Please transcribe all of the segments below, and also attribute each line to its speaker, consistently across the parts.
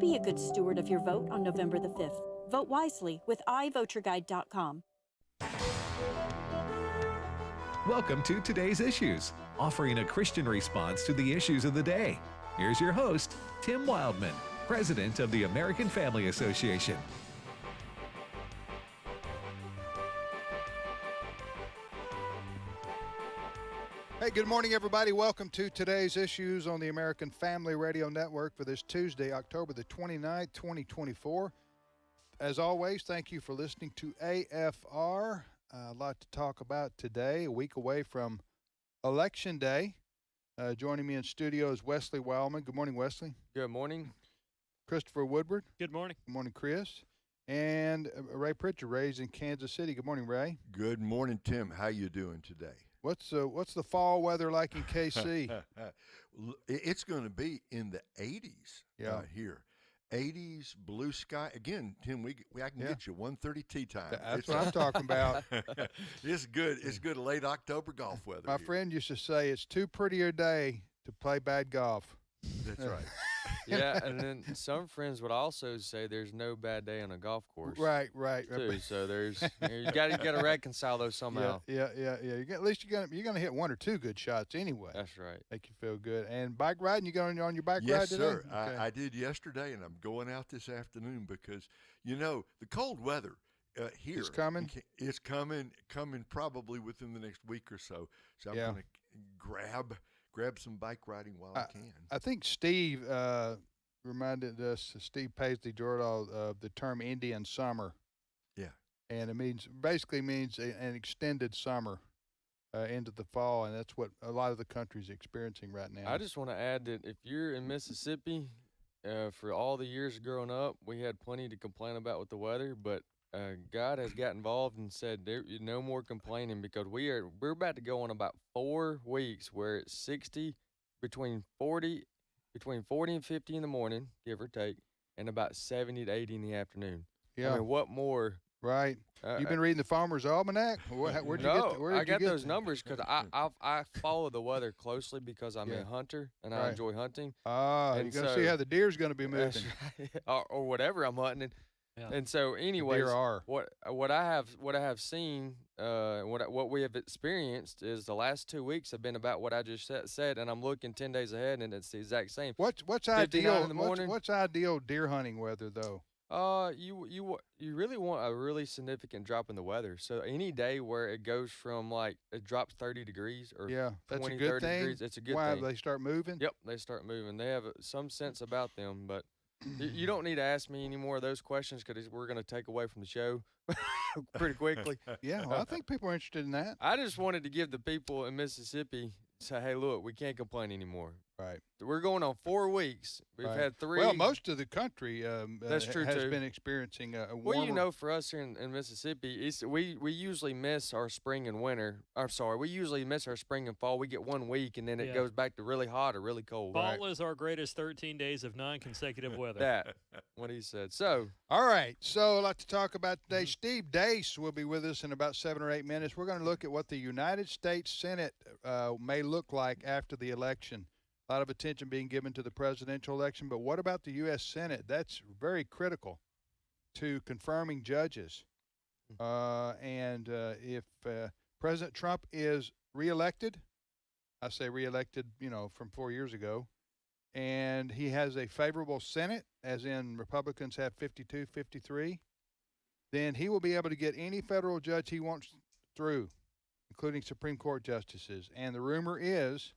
Speaker 1: be a good steward of your vote on November the 5th. Vote wisely with iVoterGuide.com.
Speaker 2: Welcome to Today's Issues, offering a Christian response to the issues of the day. Here's your host, Tim Wildman, President of the American Family Association.
Speaker 3: Hey, good morning, everybody. Welcome to Today's Issues on the American Family Radio Network for this Tuesday, October the 29th, 2024. As always, thank you for listening to AFR. A lot to talk about today, a week away from Election Day. Joining me in studio is Wesley Wildman. Good morning, Wesley.
Speaker 4: Good morning.
Speaker 3: Christopher Woodward.
Speaker 5: Good morning.
Speaker 3: Good morning, Chris. And Ray Pritchard. Ray's in Kansas City. Good morning, Ray.
Speaker 6: Good morning, Tim. How you doing today?
Speaker 3: What's the fall weather like in KC?
Speaker 6: It's going to be in the 80s here. 80s, blue sky. Again, Tim, I can get you 1:30 tee time.
Speaker 3: That's what I'm talking about.
Speaker 6: It's good. It's good late October golf weather.
Speaker 3: My friend used to say it's too pretty a day to play bad golf.
Speaker 6: That's right.
Speaker 4: Yeah, and then some friends would also say there's no bad day on a golf course.
Speaker 3: Right.
Speaker 4: Too. So there's you got to reconcile those somehow.
Speaker 3: Yeah. At least you're gonna hit one or two good shots anyway.
Speaker 4: That's right.
Speaker 3: Make you feel good. And bike riding, you going on your bike ride
Speaker 6: Yes,
Speaker 3: today?
Speaker 6: sir.
Speaker 3: Okay.
Speaker 6: I did yesterday, and I'm going out this afternoon because the cold weather here
Speaker 3: It's coming.
Speaker 6: It's coming probably within the next week or so. So I'm going to grab some bike riding while I can.
Speaker 3: I think Steve reminded us, Steve Paisley Jordan, of the term Indian summer.
Speaker 6: Yeah.
Speaker 3: And it basically means an extended summer into the fall, and that's what a lot of the country's experiencing right now.
Speaker 4: I just want to add that if you're in Mississippi, for all the years growing up, we had plenty to complain about with the weather, but God has got involved and said no more complaining because we're about to go on about 4 weeks where it's 60, between 40 and 50 in the morning, give or take, and about 70 to 80 in the afternoon.
Speaker 3: Yeah.
Speaker 4: I mean, what more?
Speaker 3: Right. You've been reading the Farmer's Almanac? Where'd you get
Speaker 4: I got those numbers because I follow the weather closely because I'm a hunter and I enjoy hunting.
Speaker 3: You're going to see how the deer's going to be moving.
Speaker 4: or whatever I'm hunting.
Speaker 5: Yeah.
Speaker 4: And so, anyways,
Speaker 3: are.
Speaker 4: what I have seen, what we have experienced is the last 2 weeks have been about what I just said, and I'm looking 10 days ahead, and it's the exact same.
Speaker 3: What's ideal in the morning? What's ideal deer hunting weather though?
Speaker 4: You really want a really significant drop in the weather. So any day where it goes from it drops 30 degrees or
Speaker 3: that's
Speaker 4: 20,
Speaker 3: a good
Speaker 4: 30
Speaker 3: thing.
Speaker 4: degrees, it's a good
Speaker 3: Why
Speaker 4: thing.
Speaker 3: they start moving?
Speaker 4: Yep, they start moving. They have some sense about them, but. You don't need to ask me any more of those questions because we're going to take away from the show pretty quickly.
Speaker 3: Yeah, well, I think people are interested in that.
Speaker 4: I just wanted to give the people in Mississippi, say, hey, look, we can't complain anymore.
Speaker 3: Right.
Speaker 4: We're going on 4 weeks. We've had 3.
Speaker 3: Well, most of the country
Speaker 4: That's true,
Speaker 3: has
Speaker 4: too.
Speaker 3: been experiencing a warmer.
Speaker 4: Well, for us here in Mississippi, we usually miss our spring and winter. I'm sorry, we usually miss our spring and fall. We get 1 week, and then it goes back to really hot or really cold.
Speaker 5: Fall is our greatest 13 days of non-consecutive weather.
Speaker 4: That, what he said. So.
Speaker 3: All right, so a lot to talk about today. Steve Deace will be with us in about 7 or 8 minutes. We're going to look at what the United States Senate may look like after the election. A lot of attention being given to the presidential election, but what about the U.S. Senate? That's very critical to confirming judges. And if President Trump is reelected, I say reelected, from 4 years ago, and he has a favorable Senate, as in Republicans have 52, 53, then he will be able to get any federal judge he wants through, including Supreme Court justices. And the rumor is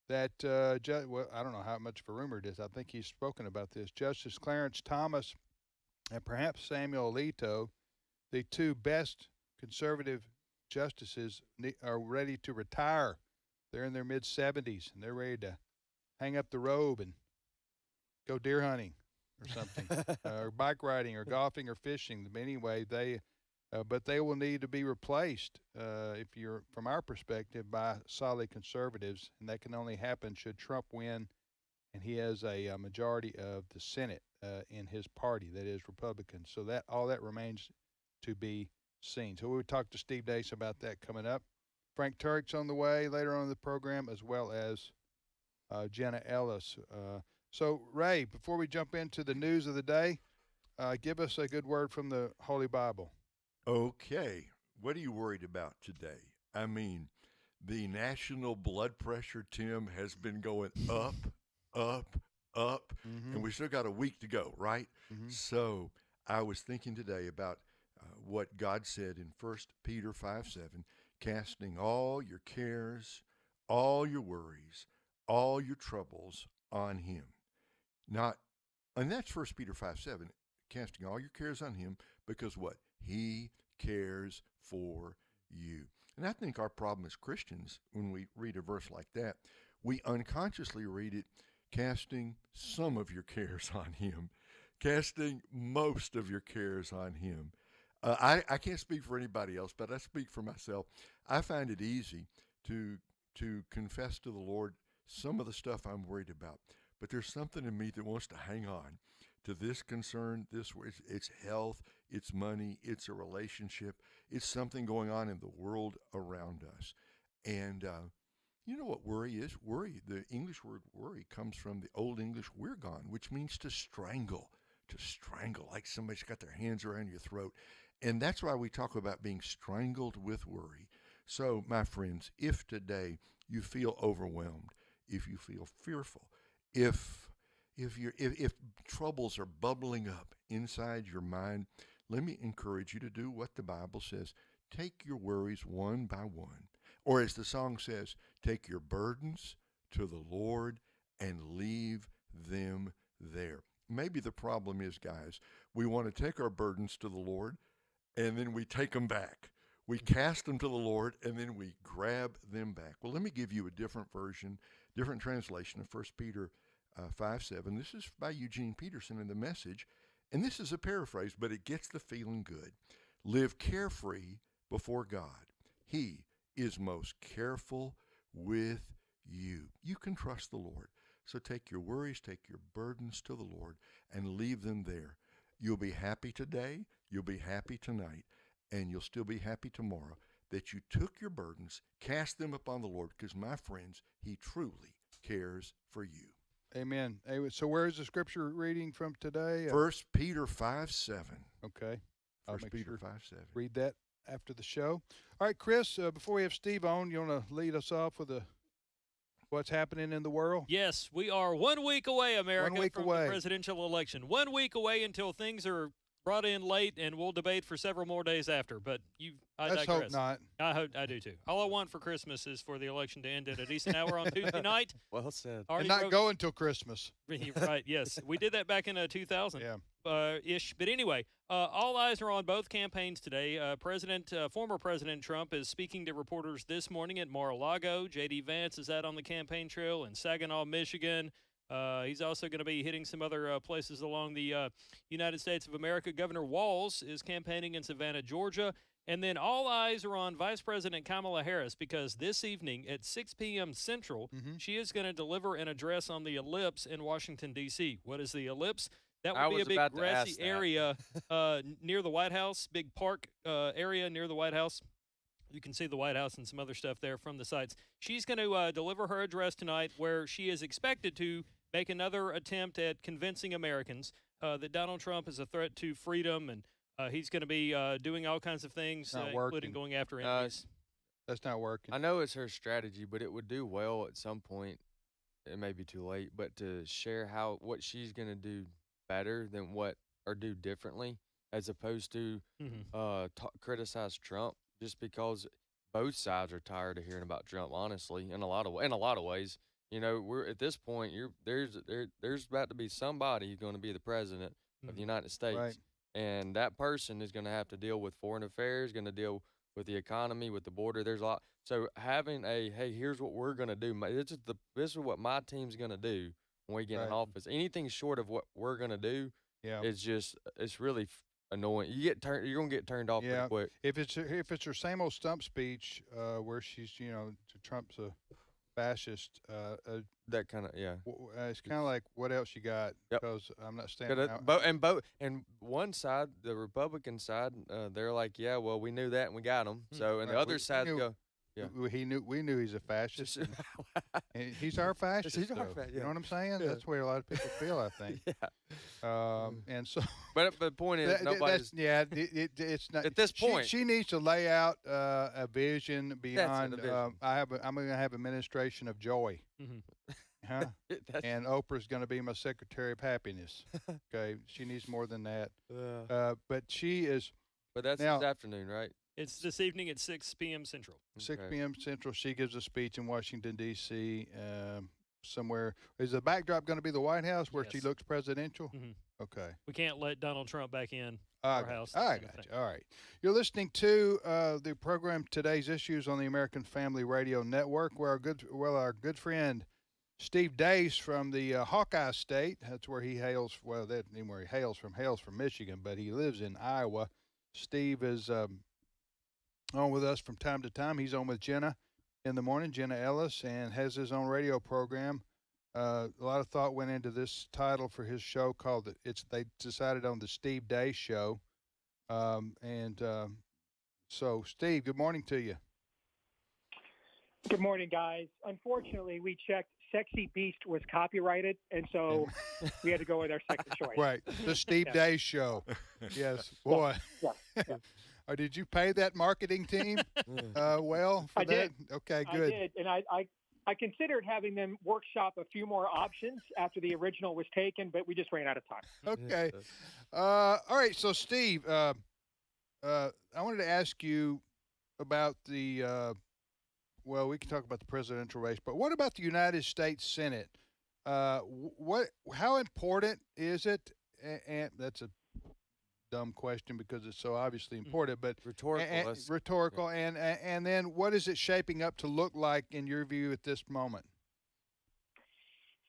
Speaker 3: that, I don't know how much of a rumor it is. I think he's spoken about this. Justice Clarence Thomas and perhaps Samuel Alito, the 2 best conservative justices, are ready to retire. They're in their mid-70s, and they're ready to hang up the robe and go deer hunting or something, or bike riding or golfing or fishing. Anyway, but they will need to be replaced, from our perspective, by solid conservatives, and that can only happen should Trump win, and he has a majority of the Senate in his party, that is Republicans. So all that remains to be seen. So we'll talk to Steve Deace about that coming up. Frank Turek's on the way later on in the program, as well as Jenna Ellis. So, Ray, before we jump into the news of the day, give us a good word from the Holy Bible.
Speaker 6: Okay. What are you worried about today? I mean, the national blood pressure, Tim, has been going up, up, up, and we still got a week to go, right? So I was thinking today about what God said in 1 Peter 5:7, casting all your cares, all your worries, all your troubles on him. Not, and that's 1 Peter 5:7, casting all your cares on him, because what? He cares for you. And I think our problem as Christians, when we read a verse like that, we unconsciously read it, casting some of your cares on him, casting most of your cares on him. I can't speak for anybody else, but I speak for myself. I find it easy to confess to the Lord some of the stuff I'm worried about. But there's something in me that wants to hang on to this concern, it's health, it's money, it's a relationship, it's something going on in the world around us. And you know what worry is? Worry, the English word worry comes from the Old English wirgon, which means to strangle, like somebody's got their hands around your throat. And that's why we talk about being strangled with worry. So, my friends, if today you feel overwhelmed, if you feel fearful, if troubles are bubbling up inside your mind, let me encourage you to do what the Bible says. Take your worries one by one. Or as the song says, take your burdens to the Lord and leave them there. Maybe the problem is, guys, we want to take our burdens to the Lord and then we take them back. We cast them to the Lord and then we grab them back. Well, let me give you a different version, different translation of 1 Peter 5:7. This is by Eugene Peterson in the Message, and this is a paraphrase, but it gets the feeling good. Live carefree before God. He is most careful with you. You can trust the Lord. So take your worries, take your burdens to the Lord, and leave them there. You'll be happy today, you'll be happy tonight, and you'll still be happy tomorrow that you took your burdens, cast them upon the Lord, because, my friends, he truly cares for you.
Speaker 3: Amen. So where is the scripture reading from today?
Speaker 6: 1 Peter 5:7.
Speaker 3: Okay.
Speaker 6: 1 Peter 5:7.
Speaker 3: Read that after the show. All right, Chris, before we have Steve on, you want to lead us off with what's happening in the world?
Speaker 5: Yes, we are 1 week away, America,
Speaker 3: 1 week
Speaker 5: from
Speaker 3: away.
Speaker 5: the presidential election. 1 week away until things are brought in late, and we'll debate for several more days after. But I
Speaker 3: Let's
Speaker 5: digress.
Speaker 3: hope not.
Speaker 5: I do too. All I want for Christmas is for the election to end at a decent hour on Tuesday night.
Speaker 4: Well said.
Speaker 3: And not go until Christmas.
Speaker 5: Right, yes. We did that back in 2000.
Speaker 3: Yeah.
Speaker 5: Ish. But anyway, all eyes are on both campaigns today. Former President Trump is speaking to reporters this morning at Mar-a-Lago. J.D. Vance is out on the campaign trail in Saginaw, Michigan. He's also going to be hitting some other places along the United States of America. Governor Walz is campaigning in Savannah, Georgia. And then all eyes are on Vice President Kamala Harris because this evening at 6 p.m. Central, she is going to deliver an address on the Ellipse in Washington, D.C. What is the Ellipse? That would be a big grassy area near the White House, big park area near the White House. You can see the White House and some other stuff there from the sites. She's going to deliver her address tonight where she is expected to make another attempt at convincing Americans that Donald Trump is a threat to freedom, and he's going to be doing all kinds of things, including going after enemies.
Speaker 3: That's not working.
Speaker 4: I know it's her strategy, but it would do well at some point. It may be too late, but to share what she's going to do better than or do differently, as opposed to criticize Trump, just because both sides are tired of hearing about Trump. Honestly, in a lot of ways. You know, we're at this point. There's about to be somebody who's going to be the president of the United States,
Speaker 3: right.
Speaker 4: And that person is going to have to deal with foreign affairs, going to deal with the economy, with the border. There's a lot. So having hey, here's what we're going to do. This is what my team's going to do when we get in office. Anything short of what we're going to do, it's really annoying. You're going to get turned off pretty quick.
Speaker 3: If it's her same old stump speech where she's Trump's a fascist.
Speaker 4: That kind of
Speaker 3: it's kind of like what else you got? Because I'm not standing
Speaker 4: out. And one side, the Republican side, they're like, yeah, well, we knew that and we got them. So and the other side go, Yeah.
Speaker 3: We knew he's a fascist. And he's our fascist.
Speaker 4: He's our
Speaker 3: though.
Speaker 4: fa-
Speaker 3: You
Speaker 4: yeah.
Speaker 3: know what I'm saying?
Speaker 4: Yeah.
Speaker 3: That's where a lot of people feel, I think.
Speaker 4: Yeah.
Speaker 3: And so,
Speaker 4: But the point is, nobody's
Speaker 3: it's not
Speaker 4: at this point.
Speaker 3: She needs to lay out a vision beyond.
Speaker 4: a vision.
Speaker 3: I'm going to have administration of joy. Huh?
Speaker 4: That's-
Speaker 3: And Oprah's going to be my secretary of happiness. Okay, she needs more than that. But she is
Speaker 4: but that's
Speaker 3: now-
Speaker 4: this afternoon, right?
Speaker 5: It's this evening at 6 p.m. Central.
Speaker 3: 6
Speaker 4: Okay.
Speaker 3: p.m. Central. She gives a speech in Washington D.C. Somewhere. Is the backdrop going to be the White House where she
Speaker 5: Yes.
Speaker 3: looks presidential?
Speaker 5: Mhm.
Speaker 3: Okay.
Speaker 5: We can't let Donald Trump back in
Speaker 3: I
Speaker 5: our
Speaker 3: got
Speaker 5: house.
Speaker 3: you. I got you. All right. You're listening to the program Today's Issues on the American Family Radio Network, where our good friend Steve Deace from the Hawkeye State. That's where he hails. Well, that ain't where he hails from Michigan, but he lives in Iowa. Steve is on with us from time to time. He's on with Jenna in the morning, Jenna Ellis, and has his own radio program. A lot of thought went into this title for his show called they decided on the Steve Deace Show. So, Steve, good morning to you.
Speaker 7: Good morning, guys. Unfortunately, we checked Sexy Beast was copyrighted, and so we had to go with our second choice.
Speaker 3: Right, the Steve
Speaker 7: Yeah.
Speaker 3: Deace Show. Yes, boy.
Speaker 7: Yeah.
Speaker 3: Or did you pay that marketing team well for
Speaker 7: I
Speaker 3: that?
Speaker 7: did.
Speaker 3: Okay,
Speaker 7: I
Speaker 3: good.
Speaker 7: did, and I considered having them workshop a few more options after the original was taken, but we just ran out of time.
Speaker 3: Okay. All right, so Steve, I wanted to ask you about the well, we can talk about the presidential race, but what about the United States Senate? How important is it? And that's a dumb question because it's so obviously important, but
Speaker 4: Rhetorical.
Speaker 3: rhetorical. And then what is it shaping up to look like in your view at this moment?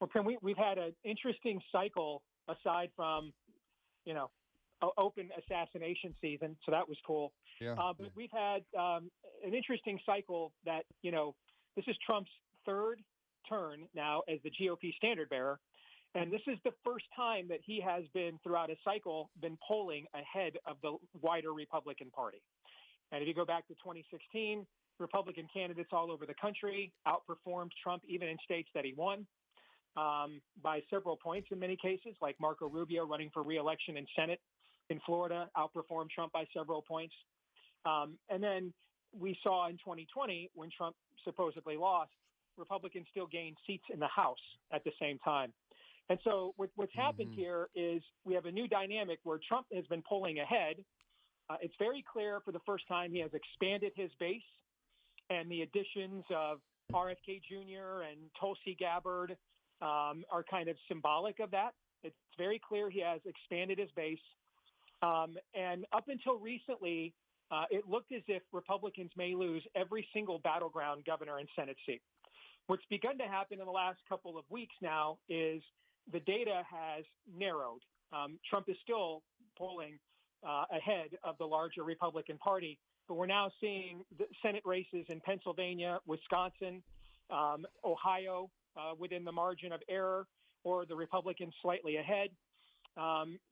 Speaker 7: Well, Tim, we've had an interesting cycle aside from, open assassination season, so that was cool.
Speaker 3: Yeah.
Speaker 7: But we've had an interesting cycle that, this is Trump's third turn now as the GOP standard bearer. And this is the first time that he has been, throughout a cycle, been polling ahead of the wider Republican Party. And if you go back to 2016, Republican candidates all over the country outperformed Trump even in states that he won by several points in many cases, like Marco Rubio running for re-election in Senate in Florida outperformed Trump by several points. And then we saw in 2020, when Trump supposedly lost, Republicans still gained seats in the House at the same time. And so what's happened here is we have a new dynamic where Trump has been polling ahead. It's very clear for the first time he has expanded his base, and the additions of RFK Jr. and Tulsi Gabbard are kind of symbolic of that. It's very clear he has expanded his base. And up until recently, it looked as if Republicans may lose every single battleground governor and Senate seat. What's begun to happen in the last couple of weeks now is the data has narrowed. Trump is still polling ahead of the larger Republican Party, but we're now seeing the Senate races in Pennsylvania, Wisconsin, Ohio within the margin of error, or the Republicans slightly ahead.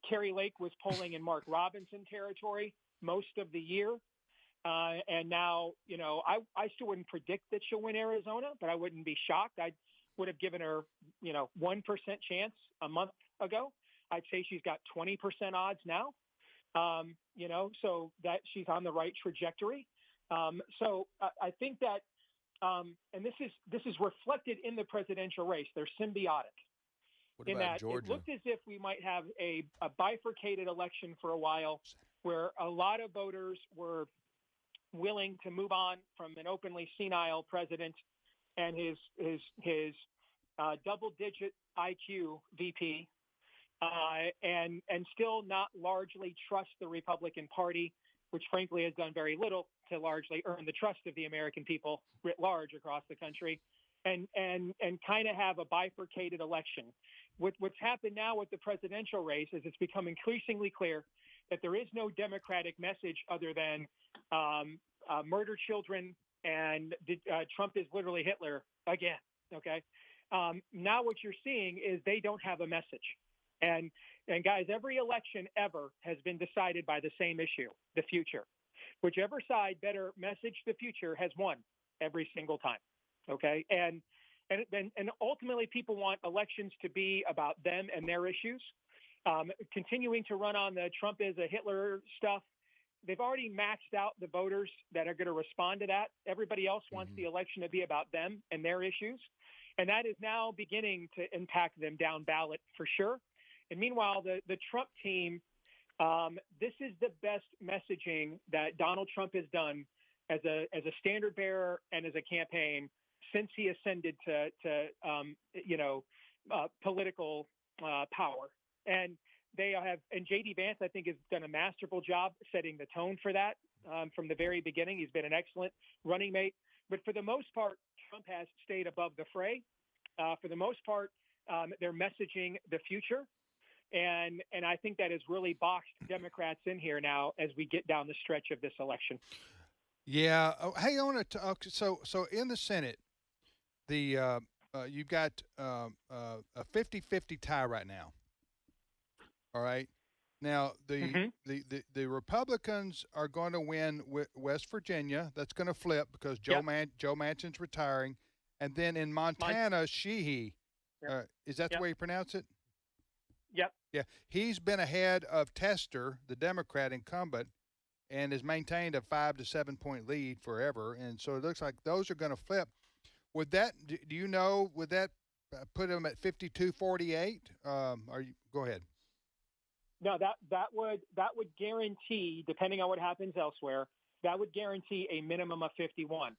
Speaker 7: Carrie Lake was polling in Mark Robinson territory most of the year. And now, I still wouldn't predict that she'll win Arizona, but I wouldn't be shocked. I would have given her, 1% chance a month ago. I'd say she's got 20% odds now, so that she's on the right trajectory. So I think that, and this is reflected in the presidential race. They're symbiotic.
Speaker 4: What
Speaker 7: In
Speaker 4: about
Speaker 7: that
Speaker 4: Georgia?
Speaker 7: it looked as if we might have a bifurcated election for a while, where a lot of voters were willing to move on from an openly senile president and his double-digit IQ VP, and still not largely trust the Republican Party, which frankly has done very little to largely earn the trust of the American people writ large across the country, and kind of have a bifurcated election. What's happened now with the presidential race is it's become increasingly clear that there is no Democratic message other than murder children and Trump is literally Hitler again. Okay. Now what you're seeing is they don't have a message. And guys, every election ever has been decided by the same issue, the future. Whichever side better message the future has won. every single time. Okay, and ultimately, people want elections to be about them and their issues. Continuing to run on the Trump is a Hitler stuff, they've already maxed out the voters that are going to respond to that. Everybody else wants the election to be about them and their issues. And that is now beginning to impact them down ballot for sure. And meanwhile, the Trump team, this is the best messaging that Donald Trump has done as a standard bearer and as a campaign since he ascended to political power. And they have, and J.D. Vance, I think, has done a masterful job setting the tone for that from the very beginning. He's been an excellent running mate. But for the most part, Trump has stayed above the fray. For the most part, they're messaging the future. And I think that has really boxed Democrats in here now as we get down the stretch of this election.
Speaker 3: Yeah. Oh, hey, I want to. So in the Senate, you've got a 50-50 tie right now. All right. Now the Republicans are going to win West Virginia. That's going to flip because Joe Manchin's retiring, and then in Montana, Sheehy. Is that the way you pronounce it?
Speaker 7: Yep.
Speaker 3: Yeah. He's been ahead of Tester, the Democrat incumbent, and has maintained a 5 to 7 point lead forever. And so it looks like those are going to flip. Would that? Do you know? Would that put them at 52-48? Go ahead.
Speaker 7: No, that would guarantee, depending on what happens elsewhere, that would guarantee a minimum of 51.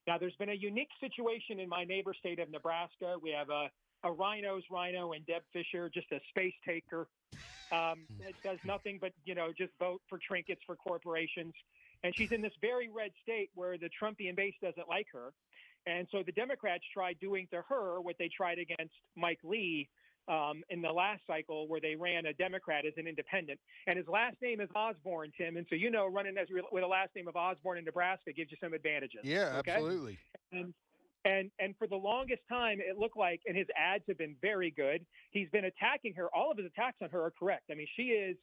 Speaker 7: Now, there's been a unique situation in my neighbor state of Nebraska. We have a rhino's rhino and Deb Fisher, just a space taker. It does nothing but, just vote for trinkets for corporations. And she's in this very red state where the Trumpian base doesn't like her. And so the Democrats tried doing to her what they tried against Mike Lee in the last cycle, where they ran a Democrat as an independent. And his last name is Osborne, Tim. And so, running with a last name of Osborne in Nebraska gives you some advantages.
Speaker 3: Yeah,
Speaker 7: okay?
Speaker 3: Absolutely.
Speaker 7: And for the longest time, it looked like, and his ads have been very good, he's been attacking her. All of his attacks on her are correct. I mean, she is,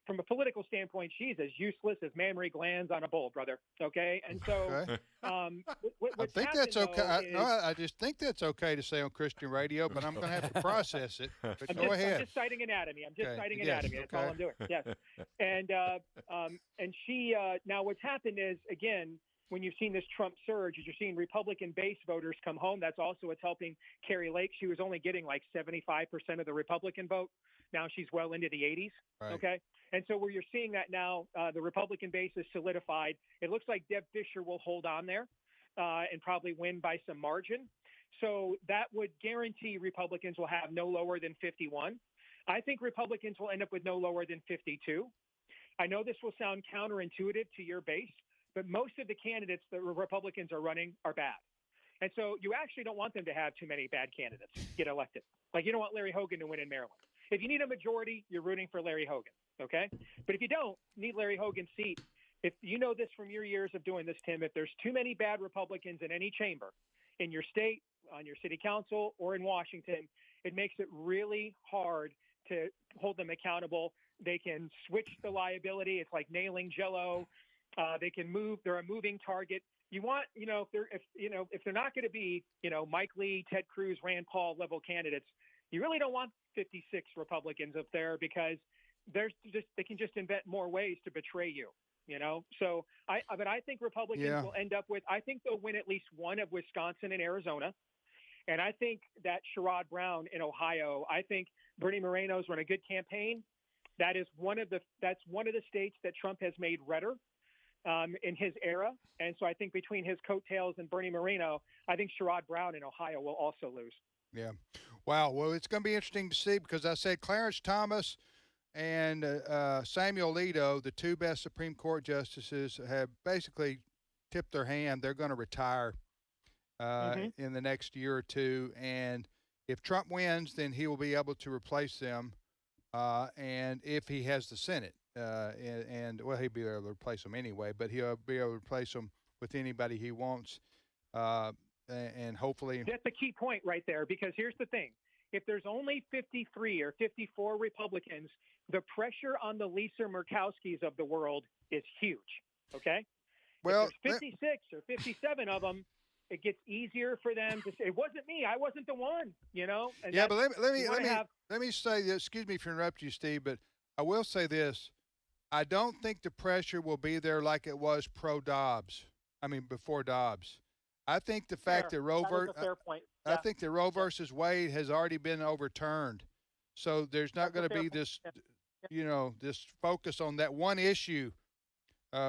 Speaker 7: from a political standpoint, she's as useless as mammary glands on a bull, brother. Okay. And so,
Speaker 3: I think that's okay. I just think that's okay to say on Christian radio, but I'm going to have to process it. But go ahead.
Speaker 7: I'm just citing anatomy. Anatomy. That's all I'm doing. Yes. And she, now what's happened is, again, when you've seen this Trump surge, is you're seeing Republican base voters come home. That's also what's helping Carrie Lake. She was only getting like 75% of the Republican vote. Now she's well into the 80s.
Speaker 3: Right.
Speaker 7: Okay. And so where you're seeing that now, the Republican base is solidified. It looks like Deb Fisher will hold on there and probably win by some margin. So that would guarantee Republicans will have no lower than 51. I think Republicans will end up with no lower than 52. I know this will sound counterintuitive to your base, but most of the candidates that Republicans are running are bad. And so you actually don't want them to have too many bad candidates get elected. Like, you don't want Larry Hogan to win in Maryland. If you need a majority, you're rooting for Larry Hogan, okay? But if you don't need Larry Hogan's seat, if you know this from your years of doing this, Tim, if there's too many bad Republicans in any chamber, in your state, on your city council, or in Washington, it makes it really hard to hold them accountable. They can switch the liability. It's like nailing Jell-O. They can move. They're a moving target. You want, if they're not going to be, Mike Lee, Ted Cruz, Rand Paul level candidates, you really don't want 56 Republicans up there, because they can just invent more ways to betray you. So I think Republicans will end up with, I think they'll win at least one of Wisconsin and Arizona. And I think that Sherrod Brown in Ohio, I think Bernie Moreno's run a good campaign. That's one of the states that Trump has made redder in his era. And so I think between his coattails and Bernie Moreno, I think Sherrod Brown in Ohio will also lose.
Speaker 3: Yeah. Wow. Well, it's going to be interesting to see, because I said Clarence Thomas and Samuel Alito, the two best Supreme Court justices, have basically tipped their hand. They're going to retire in the next year or two. And if Trump wins, then he will be able to replace them. And if he has the Senate, well, he'll be able to replace them anyway, but he'll be able to replace them with anybody he wants. And hopefully
Speaker 7: that's a key point right there, because here's the thing. If there's only 53 or 54 Republicans, the pressure on the Lisa Murkowskis of the world is huge. Okay.
Speaker 3: Well,
Speaker 7: if there's 56 or 57 of them, it gets easier for them to say, it wasn't me. I wasn't the one, And
Speaker 3: yeah, but let me say this. Excuse me for interrupting you, Steve, but I will say this. I don't think the pressure will be there like it was before Dobbs. I think the fact that I think that Roe versus Wade has already been overturned. So there's not going to be this, this focus on that one issue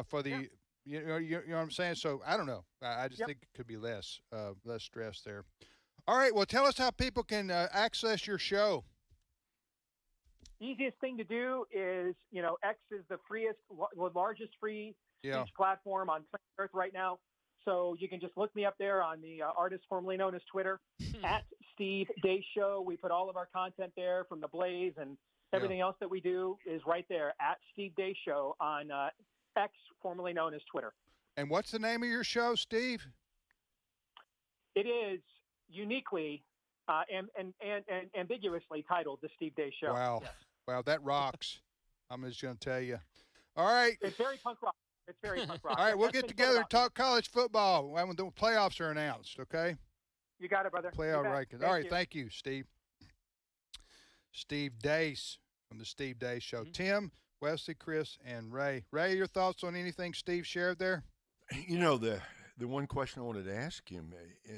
Speaker 3: for the, you know what I'm saying? So I don't know. I just think it could be less stress there. All right. Well, tell us how people can access your show.
Speaker 7: Easiest thing to do is, X is the largest free speech platform on planet Earth right now. So you can just look me up there on the artist formerly known as Twitter, at Steve Deace Show. We put all of our content there from the Blaze and everything else that we do is right there at Steve Deace Show on X, formerly known as Twitter.
Speaker 3: And what's the name of your show, Steve?
Speaker 7: It is uniquely and ambiguously titled The Steve Deace Show.
Speaker 3: Wow.
Speaker 7: Yes.
Speaker 3: Wow, that rocks. I'm just going to tell you. All right.
Speaker 7: It's very punk rock. All
Speaker 3: right, we'll get together and talk college football when the playoffs are announced, okay?
Speaker 7: You got it, brother.
Speaker 3: Playoff rankings. All right, thank you, Steve. Steve Deace from the Steve Deace Show. Mm-hmm. Tim, Wesley, Chris, and Ray. Ray, your thoughts on anything Steve shared there?
Speaker 6: The one question I wanted to ask him,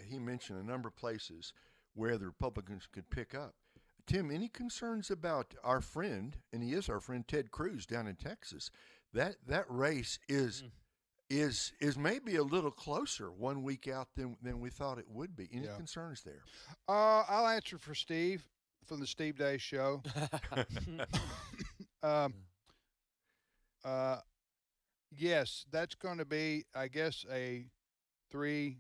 Speaker 6: he mentioned a number of places where the Republicans could pick up. Tim, any concerns about our friend, and he is our friend, Ted Cruz down in Texas? That race is maybe a little closer 1 week out than we thought it would be. Any concerns there?
Speaker 3: I'll answer for Steve from the Steve Deace Show. Yes, that's going to be, I guess, a 3,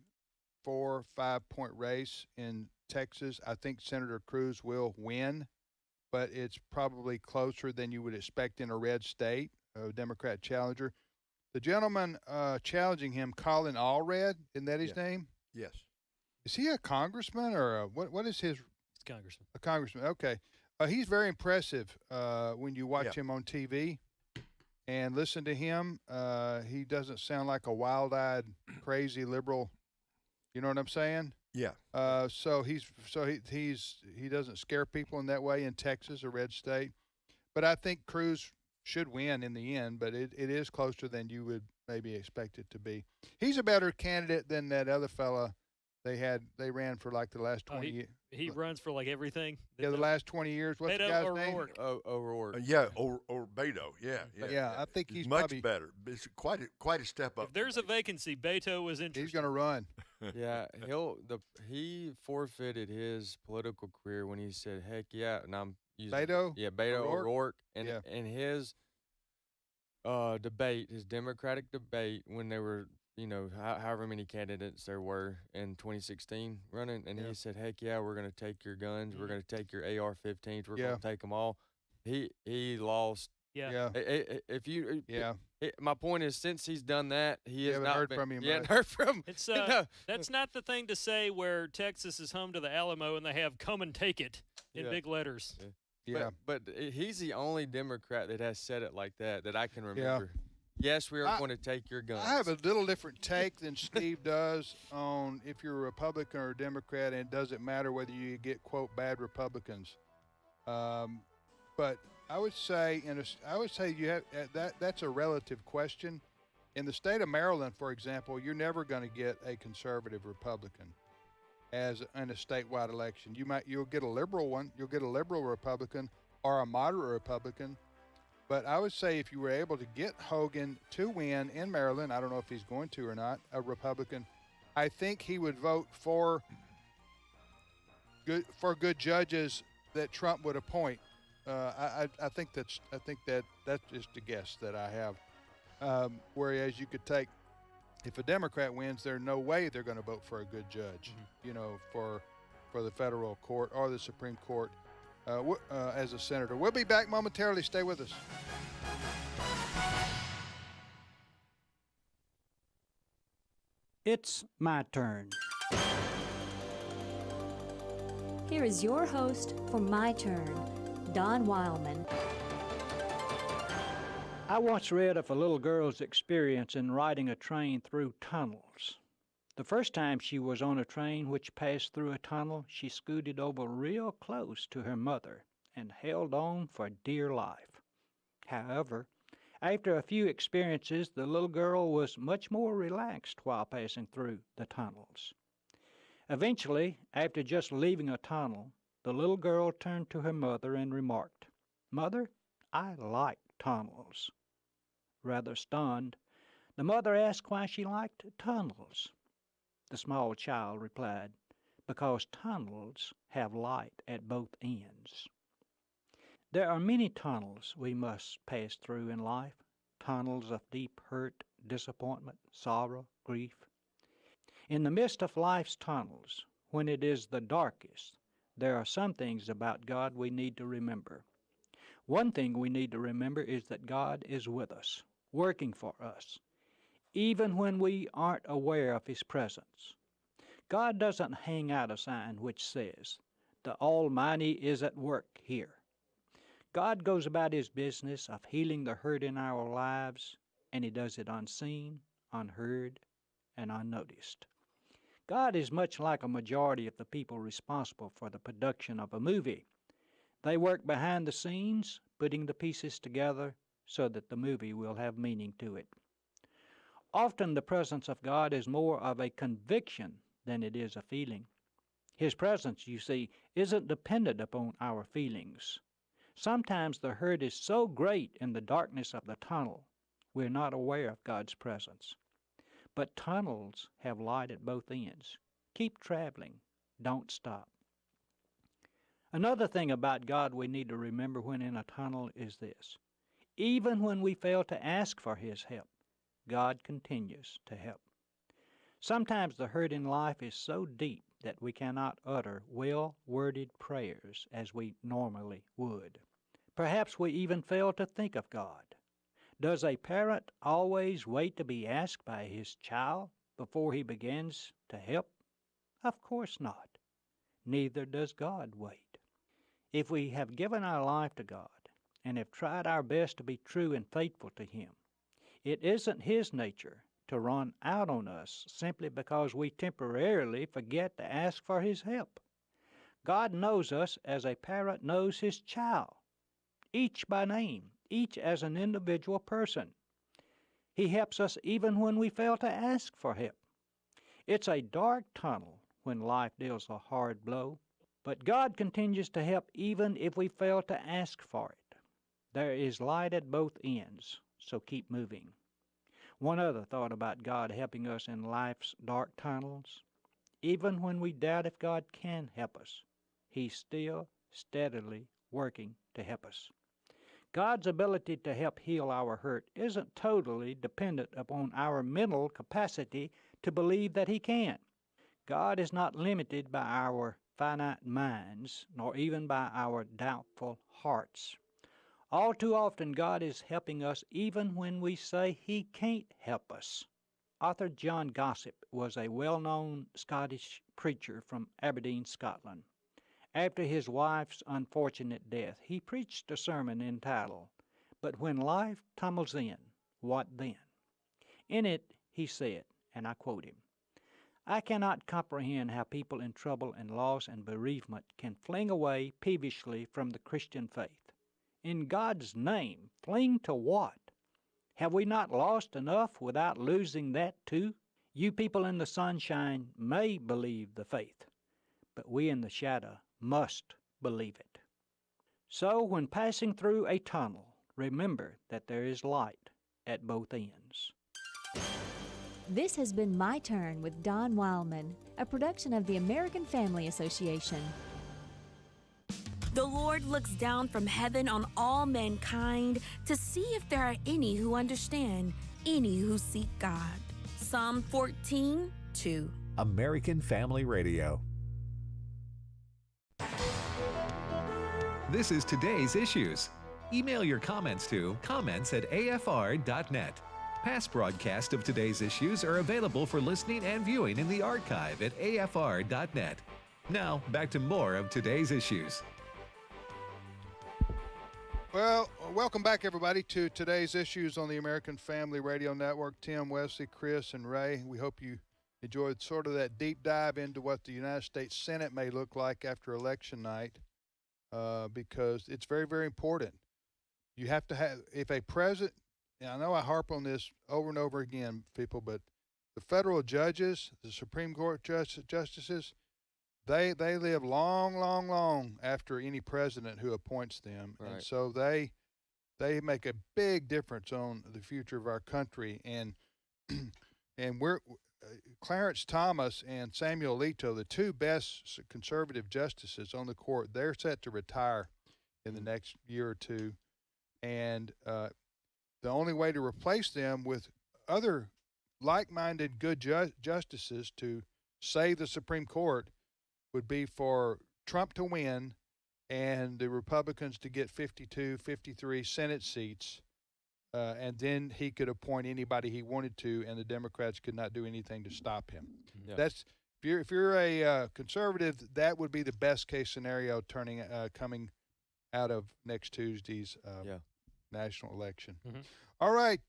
Speaker 3: 4, 5 point race in Texas. I think Senator Cruz will win, but it's probably closer than you would expect in a red state. A Democrat challenger. The gentleman challenging him, Colin Allred, isn't that his name?
Speaker 6: Yes.
Speaker 3: Is he a congressman or what is his?
Speaker 5: He's a congressman.
Speaker 3: A congressman, okay. He's very impressive when you watch him on TV and listen to him. He doesn't sound like a wild-eyed, crazy liberal. You know what I'm saying?
Speaker 6: Yeah.
Speaker 3: So he doesn't scare people in that way in Texas, a red state. But I think Cruz should win in the end, but it is closer than you would maybe expect it to be. He's a better candidate than that other fella they ran for like the last 20 years.
Speaker 5: He runs for like everything.
Speaker 3: Yeah, the last 20 years. What's the guy's name?
Speaker 6: O'Rourke. Or Beto. Yeah.
Speaker 3: I think he's
Speaker 6: much
Speaker 3: probably
Speaker 6: better. It's quite a step up.
Speaker 5: If there's a vacancy, Beto was interested.
Speaker 3: He's going to run.
Speaker 4: Yeah, he forfeited his political career when he said, "Heck yeah," and I'm using
Speaker 3: Beto.
Speaker 4: Beto O'Rourke, and his debate, his Democratic debate, when they were, however many candidates there were in 2016 running, and he said, "Heck yeah, we're going to take your guns, we're going to take your AR-15s, we're going to take them all." He lost.
Speaker 5: Yeah.
Speaker 4: My point is, since he's done that, he has not
Speaker 3: heard from him.
Speaker 4: He hasn't heard from him.
Speaker 5: It's that's not the thing to say where Texas is home to the Alamo and they have "come and take it" in big letters.
Speaker 3: Yeah.
Speaker 4: But he's the only Democrat that has said it like that I can remember. Yes, we are going to take your guns.
Speaker 3: I have a little different take than Steve does on if you're a Republican or a Democrat, and it doesn't matter whether you get, quote, bad Republicans. But I would say you have that's a relative question. In the state of Maryland, for example, you're never going to get a conservative Republican as in a statewide election. You'll get a liberal one, you'll get a liberal Republican or a moderate Republican. But I would say if you were able to get Hogan to win in Maryland, I don't know if he's going to or not, a Republican, I think he would vote for good judges that Trump would appoint. I think that's just a guess that I have. Whereas you could take, if a Democrat wins, there's no way they're going to vote for a good judge, for the federal court or the Supreme Court as a senator. We'll be back momentarily. Stay with us.
Speaker 8: It's my turn.
Speaker 9: Here is your host for My Turn, Don Wildman.
Speaker 8: I once read of a little girl's experience in riding a train through tunnels. The first time she was on a train which passed through a tunnel, she scooted over real close to her mother and held on for dear life. However, after a few experiences, the little girl was much more relaxed while passing through the tunnels. Eventually, after just leaving a tunnel, the little girl turned to her mother and remarked, "Mother, I like tunnels." Rather stunned, the mother asked why she liked tunnels. The small child replied, "Because tunnels have light at both ends." There are many tunnels we must pass through in life, tunnels of deep hurt, disappointment, sorrow, grief. In the midst of life's tunnels, when it is the darkest, there are some things about God we need to remember. One thing we need to remember is that God is with us, working for us, even when we aren't aware of His presence. God doesn't hang out a sign which says, "The Almighty is at work here." God goes about His business of healing the hurt in our lives, and He does it unseen, unheard, and unnoticed. God is much like a majority of the people responsible for the production of a movie. They work behind the scenes, putting the pieces together so that the movie will have meaning to it. Often the presence of God is more of a conviction than it is a feeling. His presence, you see, isn't dependent upon our feelings. Sometimes the hurt is so great in the darkness of the tunnel, we're not aware of God's presence. But tunnels have light at both ends. Keep traveling. Don't stop. Another thing about God we need to remember when in a tunnel is this. Even when we fail to ask for His help, God continues to help. Sometimes the hurt in life is so deep that we cannot utter well-worded prayers as we normally would. Perhaps we even fail to think of God. Does a parent always wait to be asked by his child before he begins to help? Of course not. Neither does God wait. If we have given our life to God and have tried our best to be true and faithful to Him, it isn't His nature to run out on us simply because we temporarily forget to ask for His help. God knows us as a parent knows his child, each by name, each as an individual person. He helps us even when we fail to ask for help. It's a dark tunnel when life deals a hard blow, but God continues to help even if we fail to ask for it. There is light at both ends, so keep moving. One other thought about God helping us in life's dark tunnels. Even when we doubt if God can help us, He's still steadily working to help us. God's ability to help heal our hurt isn't totally dependent upon our mental capacity to believe that He can. God is not limited by our finite minds, nor even by our doubtful hearts. All too often, God is helping us even when we say He can't help us. Author John Gossip was a well-known Scottish preacher from Aberdeen, Scotland. After his wife's unfortunate death, he preached a sermon entitled, "But When Life Tumbles In, What Then?" In it, he said, and I quote him, "I cannot comprehend how people in trouble and loss and bereavement can fling away peevishly from the Christian faith. In God's name, fling to what? Have we not lost enough without losing that too? You people in the sunshine may believe the faith, but we in the shadow must believe it." So when passing through a tunnel, remember that there is light at both ends.
Speaker 9: This has been My Turn with Don Wildman, a production of the American Family Association.
Speaker 10: The Lord looks down from heaven on all mankind to see if there are any who understand, any who seek God. Psalm 14:2.
Speaker 2: American Family Radio. This is Today's Issues. Email your comments to comments@afr.net. Past broadcasts of Today's Issues are available for listening and viewing in the archive at afr.net. Now, back to more of Today's Issues.
Speaker 3: Well, welcome back, everybody, to Today's Issues on the American Family Radio Network. Tim, Wesley, Chris, and Ray, we hope you enjoyed sort of that deep dive into what the United States Senate may look like after election night, because it's very, very important. You have to have, if a president, and I know I harp on this over and over again, people, but the federal judges, the Supreme Court justices, they live long, long, long after any president who appoints them.
Speaker 4: Right.
Speaker 3: And so they make a big difference on the future of our country. And we're Clarence Thomas and Samuel Alito, the two best conservative justices on the court, they're set to retire in the next year or two. And the only way to replace them with other like-minded good justices to save the Supreme Court would be for Trump to win and the Republicans to get 52, 53 Senate seats, and then he could appoint anybody he wanted to, and the Democrats could not do anything to stop him.
Speaker 4: Yeah.
Speaker 3: That's if you're a conservative, that would be the best case scenario coming out of next Tuesday's national election.
Speaker 5: Mm-hmm.
Speaker 3: All right,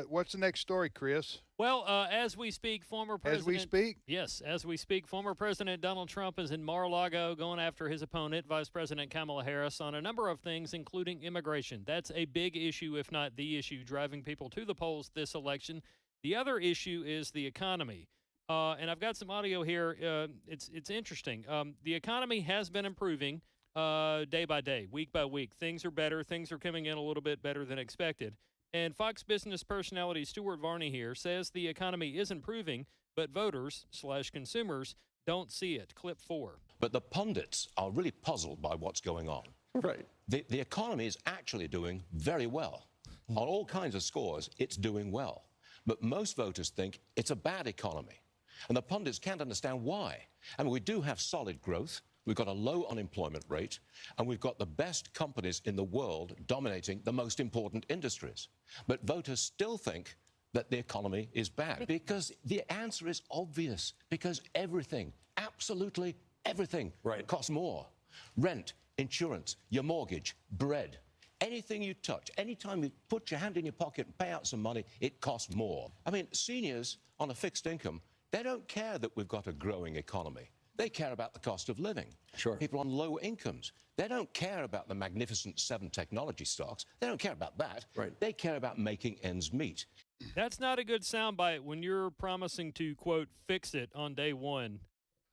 Speaker 3: what's the next story, Chris?
Speaker 5: Well, as we speak, former president.
Speaker 3: As we speak?
Speaker 5: Yes, as we speak, former President Donald Trump is in Mar-a-Lago going after his opponent, Vice President Kamala Harris, on a number of things, including immigration. That's a big issue, if not the issue, driving people to the polls this election. The other issue is the economy. And I've got some audio here. It's interesting. The economy has been improving day by day, week by week. Things are better. Things are coming in a little bit better than expected. And Fox Business personality Stuart Varney here says the economy is improving, but voters/consumers don't see it. Clip 4.
Speaker 11: But the pundits are really puzzled by what's going on.
Speaker 12: Right.
Speaker 11: The economy is actually doing very well. On all kinds of scores, it's doing well. But most voters think it's a bad economy. And the pundits can't understand why. I mean, we do have solid growth. We've got a low unemployment rate, and we've got the best companies in the world dominating the most important industries. But voters still think that the economy is bad, because the answer is obvious, because everything, absolutely everything, costs more. Rent, insurance, your mortgage, bread, anything you touch, anytime you put your hand in your pocket and pay out some money, it costs more. I mean, seniors on a fixed income, they don't care that we've got a growing economy. They care about the cost of living.
Speaker 12: Sure.
Speaker 11: People on low incomes, they don't care about the magnificent 7 technology stocks. They don't care about that.
Speaker 12: Right.
Speaker 11: They care about making ends meet.
Speaker 5: That's not a good soundbite when you're promising to, quote, fix it on day one.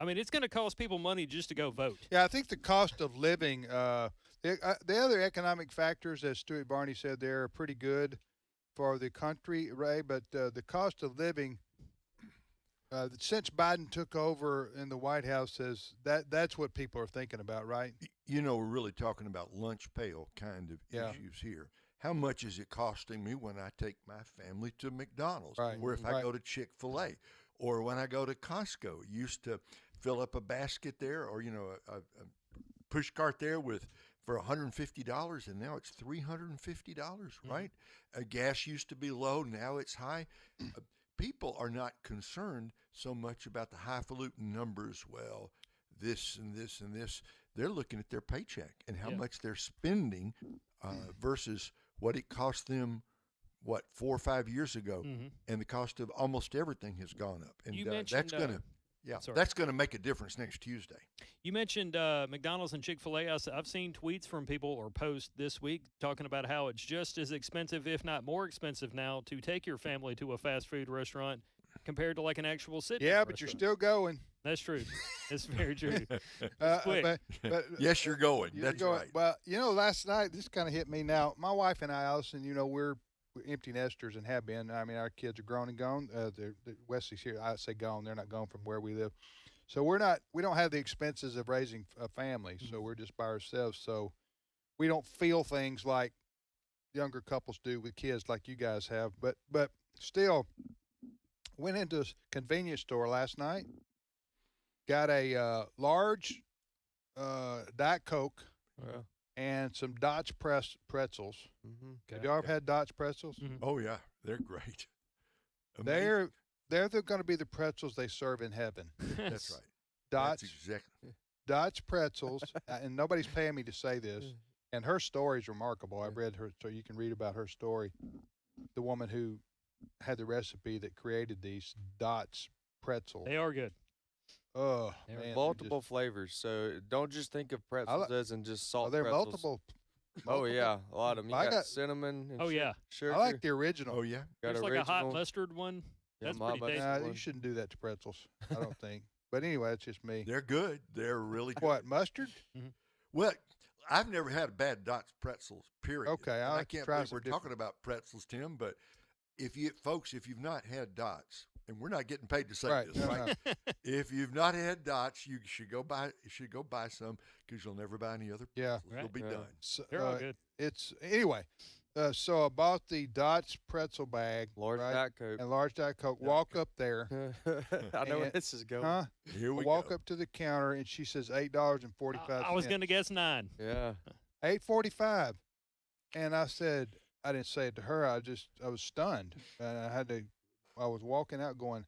Speaker 5: I mean, it's going to cost people money just to go vote.
Speaker 3: Yeah, I think the cost of living, the other economic factors, as Stuart Varney said, there are pretty good for the country, Ray, but the cost of living, since Biden took over in the White House, that's what people are thinking about, right?
Speaker 6: You know, we're really talking about lunch pail kind of issues here. How much is it costing me when I take my family to McDonald's?
Speaker 3: Right.
Speaker 6: Or if I go to Chick-fil-A, or when I go to Costco? Used to fill up a basket there, or, you know, a push cart there for $150, and now it's $350, right? Gas used to be low, now it's high. People are not concerned so much about the highfalutin numbers. Well, this and this and this. They're looking at their paycheck and how much they're spending versus what it cost them, 4 or 5 years ago. And the cost of almost everything has gone up. And that's going to that's going to make a difference next Tuesday.
Speaker 5: You mentioned McDonald's and Chick-fil-A. I've seen tweets from people or posts this week talking about how it's just as expensive, if not more expensive now, to take your family to a fast food restaurant compared to like an actual sit-down
Speaker 3: Yeah, but you're still going.
Speaker 5: That's true. That's very true.
Speaker 3: But
Speaker 6: yes, you're going. That's right.
Speaker 3: Well, you know, last night, this kind of hit me now. My wife and I, Allison, you know, we're empty nesters and have been. I mean, our kids are grown and gone. Wesley's here. I say gone. They're not gone from where we live. So we don't have the expenses of raising a family. So we're just by ourselves. So we don't feel things like younger couples do with kids like you guys have. But still, went into a convenience store last night, got a large Diet Coke and some Dot's pretzels. Have y'all ever had Dot's pretzels?
Speaker 6: Oh, yeah. They're great.
Speaker 3: They're going to be the pretzels they serve in heaven.
Speaker 6: That's right.
Speaker 3: Dot's,
Speaker 6: That's exactly.
Speaker 3: Dot's pretzels, and nobody's paying me to say this, and her story is remarkable. I've read her, so you can read about her story. The woman who had the recipe that created these Dot's pretzel.
Speaker 5: They are good.
Speaker 3: Oh,
Speaker 5: They're
Speaker 3: man.
Speaker 4: Multiple flavors. So don't just think of pretzels as in just salt
Speaker 3: Are there
Speaker 4: pretzels.
Speaker 3: multiple?
Speaker 4: Oh, yeah. A lot of them. You
Speaker 3: I
Speaker 4: got,
Speaker 3: got-
Speaker 4: cinnamon and
Speaker 5: Oh, yeah.
Speaker 4: sugar.
Speaker 3: I like the original.
Speaker 6: Oh, yeah.
Speaker 4: Got
Speaker 5: There's like a hot mustard one.
Speaker 4: Yeah,
Speaker 5: That's
Speaker 4: my
Speaker 5: pretty
Speaker 4: mustard
Speaker 5: tasty.
Speaker 3: Nah,
Speaker 4: one.
Speaker 3: you shouldn't do that to pretzels, I don't think. But anyway, that's just me.
Speaker 6: They're good. They're really good.
Speaker 3: What, mustard?
Speaker 6: Well, I've never had bad Dots pretzels, period.
Speaker 3: Okay, I
Speaker 6: And
Speaker 3: like
Speaker 6: I
Speaker 3: to
Speaker 6: can't
Speaker 3: try
Speaker 6: believe
Speaker 3: some
Speaker 6: we're talking about pretzels, Tim, but if you've not had Dots, and we're not getting paid to say
Speaker 3: Right,
Speaker 6: this,
Speaker 3: no,
Speaker 6: right? If you've not had Dots, you should go buy some because you'll never buy any other
Speaker 3: Yeah.
Speaker 6: pretzels. You'll be
Speaker 4: Right.
Speaker 6: done.
Speaker 3: So,
Speaker 5: They're all good.
Speaker 3: It's anyway. So I bought the Dots pretzel bag,
Speaker 4: Large
Speaker 3: right?
Speaker 4: Diet Coke.
Speaker 3: and large Diet Coke. Walk up there,
Speaker 4: I know where
Speaker 3: and-
Speaker 4: this is going.
Speaker 3: huh?
Speaker 6: Here we
Speaker 3: Walk
Speaker 6: go.
Speaker 3: up to the counter, and she says $8.45.
Speaker 5: I was going to guess 9.
Speaker 4: Yeah.
Speaker 3: $8.45, and I said, I didn't say it to her. I was stunned, and I was walking out going,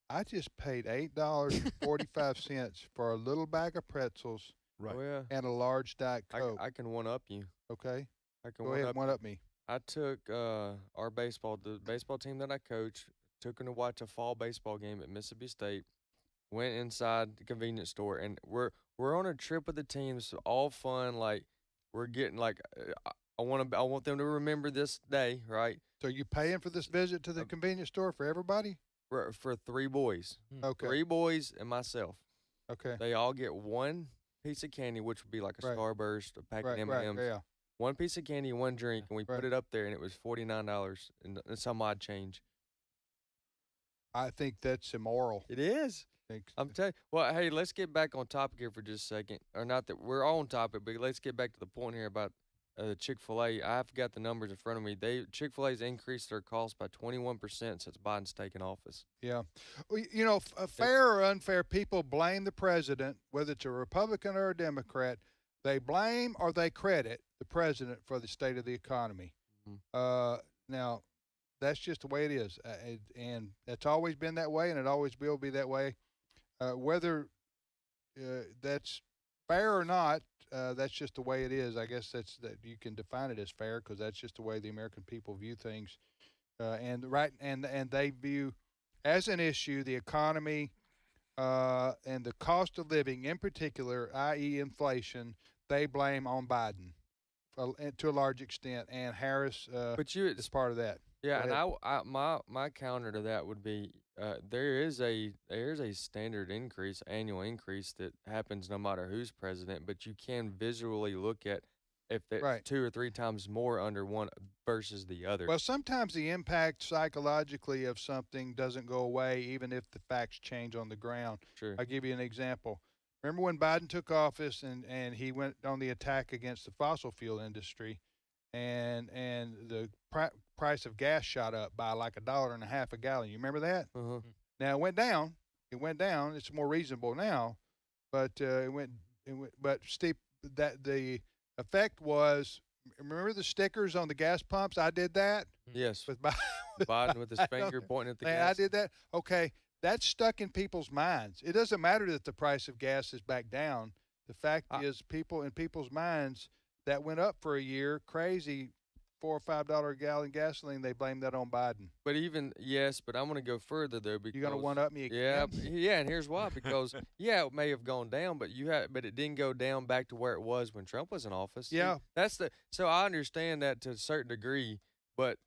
Speaker 3: I just paid $8.45 for a little bag of pretzels
Speaker 6: Right.
Speaker 4: Oh, yeah.
Speaker 3: and a large Diet Coke.
Speaker 4: I can one up you.
Speaker 3: Okay,
Speaker 4: I can
Speaker 3: go
Speaker 4: one
Speaker 3: ahead,
Speaker 4: up
Speaker 3: one up me.
Speaker 4: I took the baseball team that I coach, took them to watch a fall baseball game at Mississippi State. Went inside the convenience store, and we're on a trip with the teams, all fun. Like we're getting like I want them to remember this day, right?
Speaker 3: So you paying for this visit to the convenience store for everybody?
Speaker 4: For 3 boys,
Speaker 3: Okay.
Speaker 4: 3 boys and myself.
Speaker 3: Okay.
Speaker 4: They all get one piece of candy, which would be like a
Speaker 3: Right.
Speaker 4: Starburst, a pack
Speaker 3: Right,
Speaker 4: of
Speaker 3: right,
Speaker 4: M&Ms.
Speaker 3: yeah.
Speaker 4: One piece of candy, one drink, and we
Speaker 3: Right.
Speaker 4: put it up there, and it was $49 and some odd change.
Speaker 3: I think that's immoral.
Speaker 4: It is. I'm telling you. Well, hey, let's get back on topic here for just a second. Or not that we're on topic, but let's get back to the point here about Chick-fil-A. I've got the numbers in front of me. Chick-fil-A's increased their cost by 21% since Biden's taken office.
Speaker 3: Yeah. Well, you know, fair or unfair, people blame the president, whether it's a Republican or a Democrat. They blame or they credit the president for the state of the economy. Now, that's just the way it is. And it's always been that way, and it always will be that way. Whether that's fair or not, that's just the way it is. I guess that you can define it as fair because that's just the way the American people view things. And they view as an issue the economy and the cost of living in particular, i.e. inflation, they blame on Biden to a large extent, and Harris is part of that.
Speaker 4: Yeah,
Speaker 3: Go
Speaker 4: and
Speaker 3: ahead.
Speaker 4: my counter to that would be there's a standard increase, annual increase that happens no matter who's president, but you can visually look at if it's
Speaker 3: Right.
Speaker 4: 2 or 3 times more under one versus the other.
Speaker 3: Well, sometimes the impact psychologically of something doesn't go away, even if the facts change on the ground.
Speaker 4: Sure.
Speaker 3: I'll give you an example. Remember when Biden took office and he went on the attack against the fossil fuel industry, and the price of gas shot up by like $1.50 a gallon. You remember that?
Speaker 4: Uh-huh.
Speaker 3: Now it went down. It went down. It's more reasonable now, but it went. But Steve, that the effect was. Remember the stickers on the gas pumps? I did that.
Speaker 4: Yes.
Speaker 3: With
Speaker 4: Biden with his finger pointing at the
Speaker 3: Man,
Speaker 4: gas.
Speaker 3: I did that. Okay, that's stuck in people's minds. It doesn't matter that the price of gas is back down. The fact is, people's minds that went up for a year, crazy, $4 or $5 a gallon gasoline. They blame that on Biden.
Speaker 4: But but I'm going to go further though because
Speaker 3: You gonna one up me
Speaker 4: Yeah,
Speaker 3: again?
Speaker 4: yeah, and here's why. Because it may have gone down, but it didn't go down back to where it was when Trump was in office.
Speaker 3: Yeah.
Speaker 4: So I understand that to a certain degree, but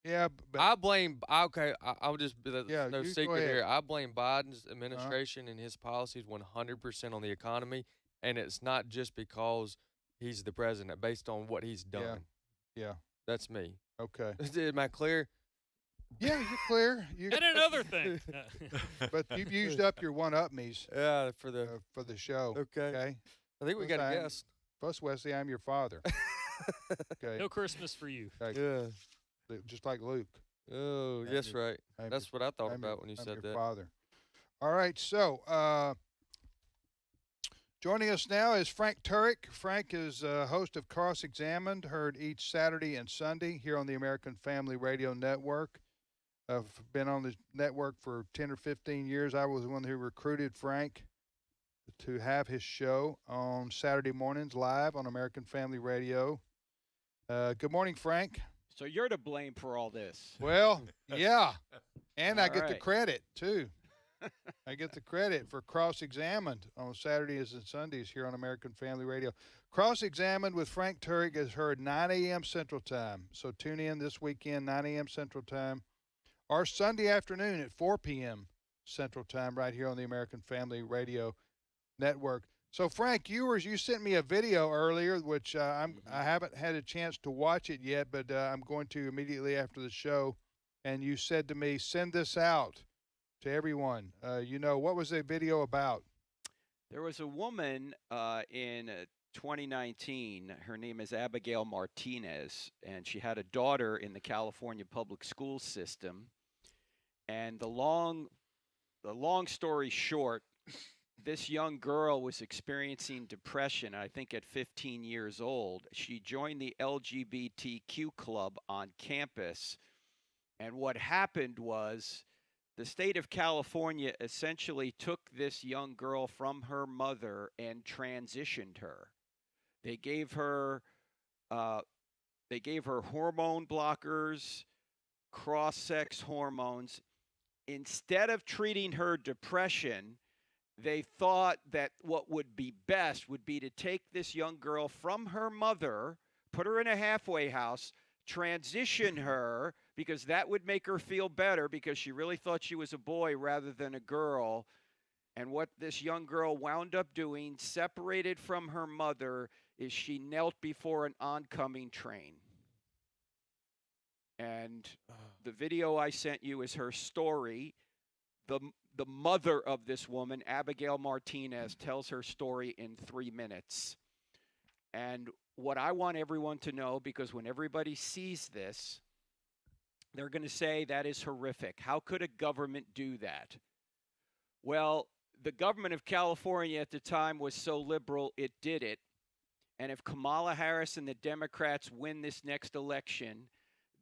Speaker 3: yeah, but
Speaker 4: I blame. Okay, I'll just no
Speaker 3: you go
Speaker 4: secret
Speaker 3: ahead.
Speaker 4: here. I blame Biden's administration and his policies 100% on the economy, and it's not just because he's the president, based on what he's done.
Speaker 3: Yeah.
Speaker 4: That's me.
Speaker 3: Okay.
Speaker 4: Am I clear?
Speaker 3: Yeah, you're clear.
Speaker 5: And another thing.
Speaker 3: But you've used up your one up me's.
Speaker 4: Yeah, for the
Speaker 3: show.
Speaker 4: Okay. I think we got a guest.
Speaker 3: Plus, Wesley, I'm your father. Okay.
Speaker 5: No Christmas for you.
Speaker 3: Okay. Just like Luke.
Speaker 4: Oh, yes, right. That's what I thought about when you said that.
Speaker 3: Father. All right, so joining us now is Frank Turek. Frank is host of Cross Examined, heard each Saturday and Sunday here on the American Family Radio Network. I've been on the network for 10 or 15 years. I was the one who recruited Frank to have his show on Saturday mornings live on American Family Radio. Good morning, Frank.
Speaker 12: So you're to blame for all this.
Speaker 3: Well, yeah, and I
Speaker 12: All
Speaker 3: get the
Speaker 12: right.
Speaker 3: credit too. I get the credit for Cross-Examined on Saturdays and Sundays here on American Family Radio. Cross-Examined with Frank Turek is heard 9 a.m. Central Time. So tune in this weekend, 9 a.m. Central Time, or Sunday afternoon at 4 p.m. Central Time right here on the American Family Radio Network. So, Frank, you sent me a video earlier, which I haven't had a chance to watch it yet, but I'm going to immediately after the show. And you said to me, send this out to everyone. What was the video about?
Speaker 12: There was a woman in 2019. Her name is Abigail Martinez, and she had a daughter in the California public school system. And the long story short, this young girl was experiencing depression, I think at 15 years old. She joined the LGBTQ club on campus. And what happened was the state of California essentially took this young girl from her mother and transitioned her. They gave her hormone blockers, cross-sex hormones. Instead of treating her depression, they thought that what would be best would be to take this young girl from her mother, put her in a halfway house, transition her, because that would make her feel better because she really thought she was a boy rather than a girl. And what this young girl wound up doing, separated from her mother, is she knelt before an oncoming train. And the video I sent you is her story. The mother of this woman, Abigail Martinez, tells her story in 3 minutes. And what I want everyone to know, because when everybody sees this, they're going to say that is horrific. How could a government do that? Well, the government of California at the time was so liberal, it did it. And if Kamala Harris and the Democrats win this next election,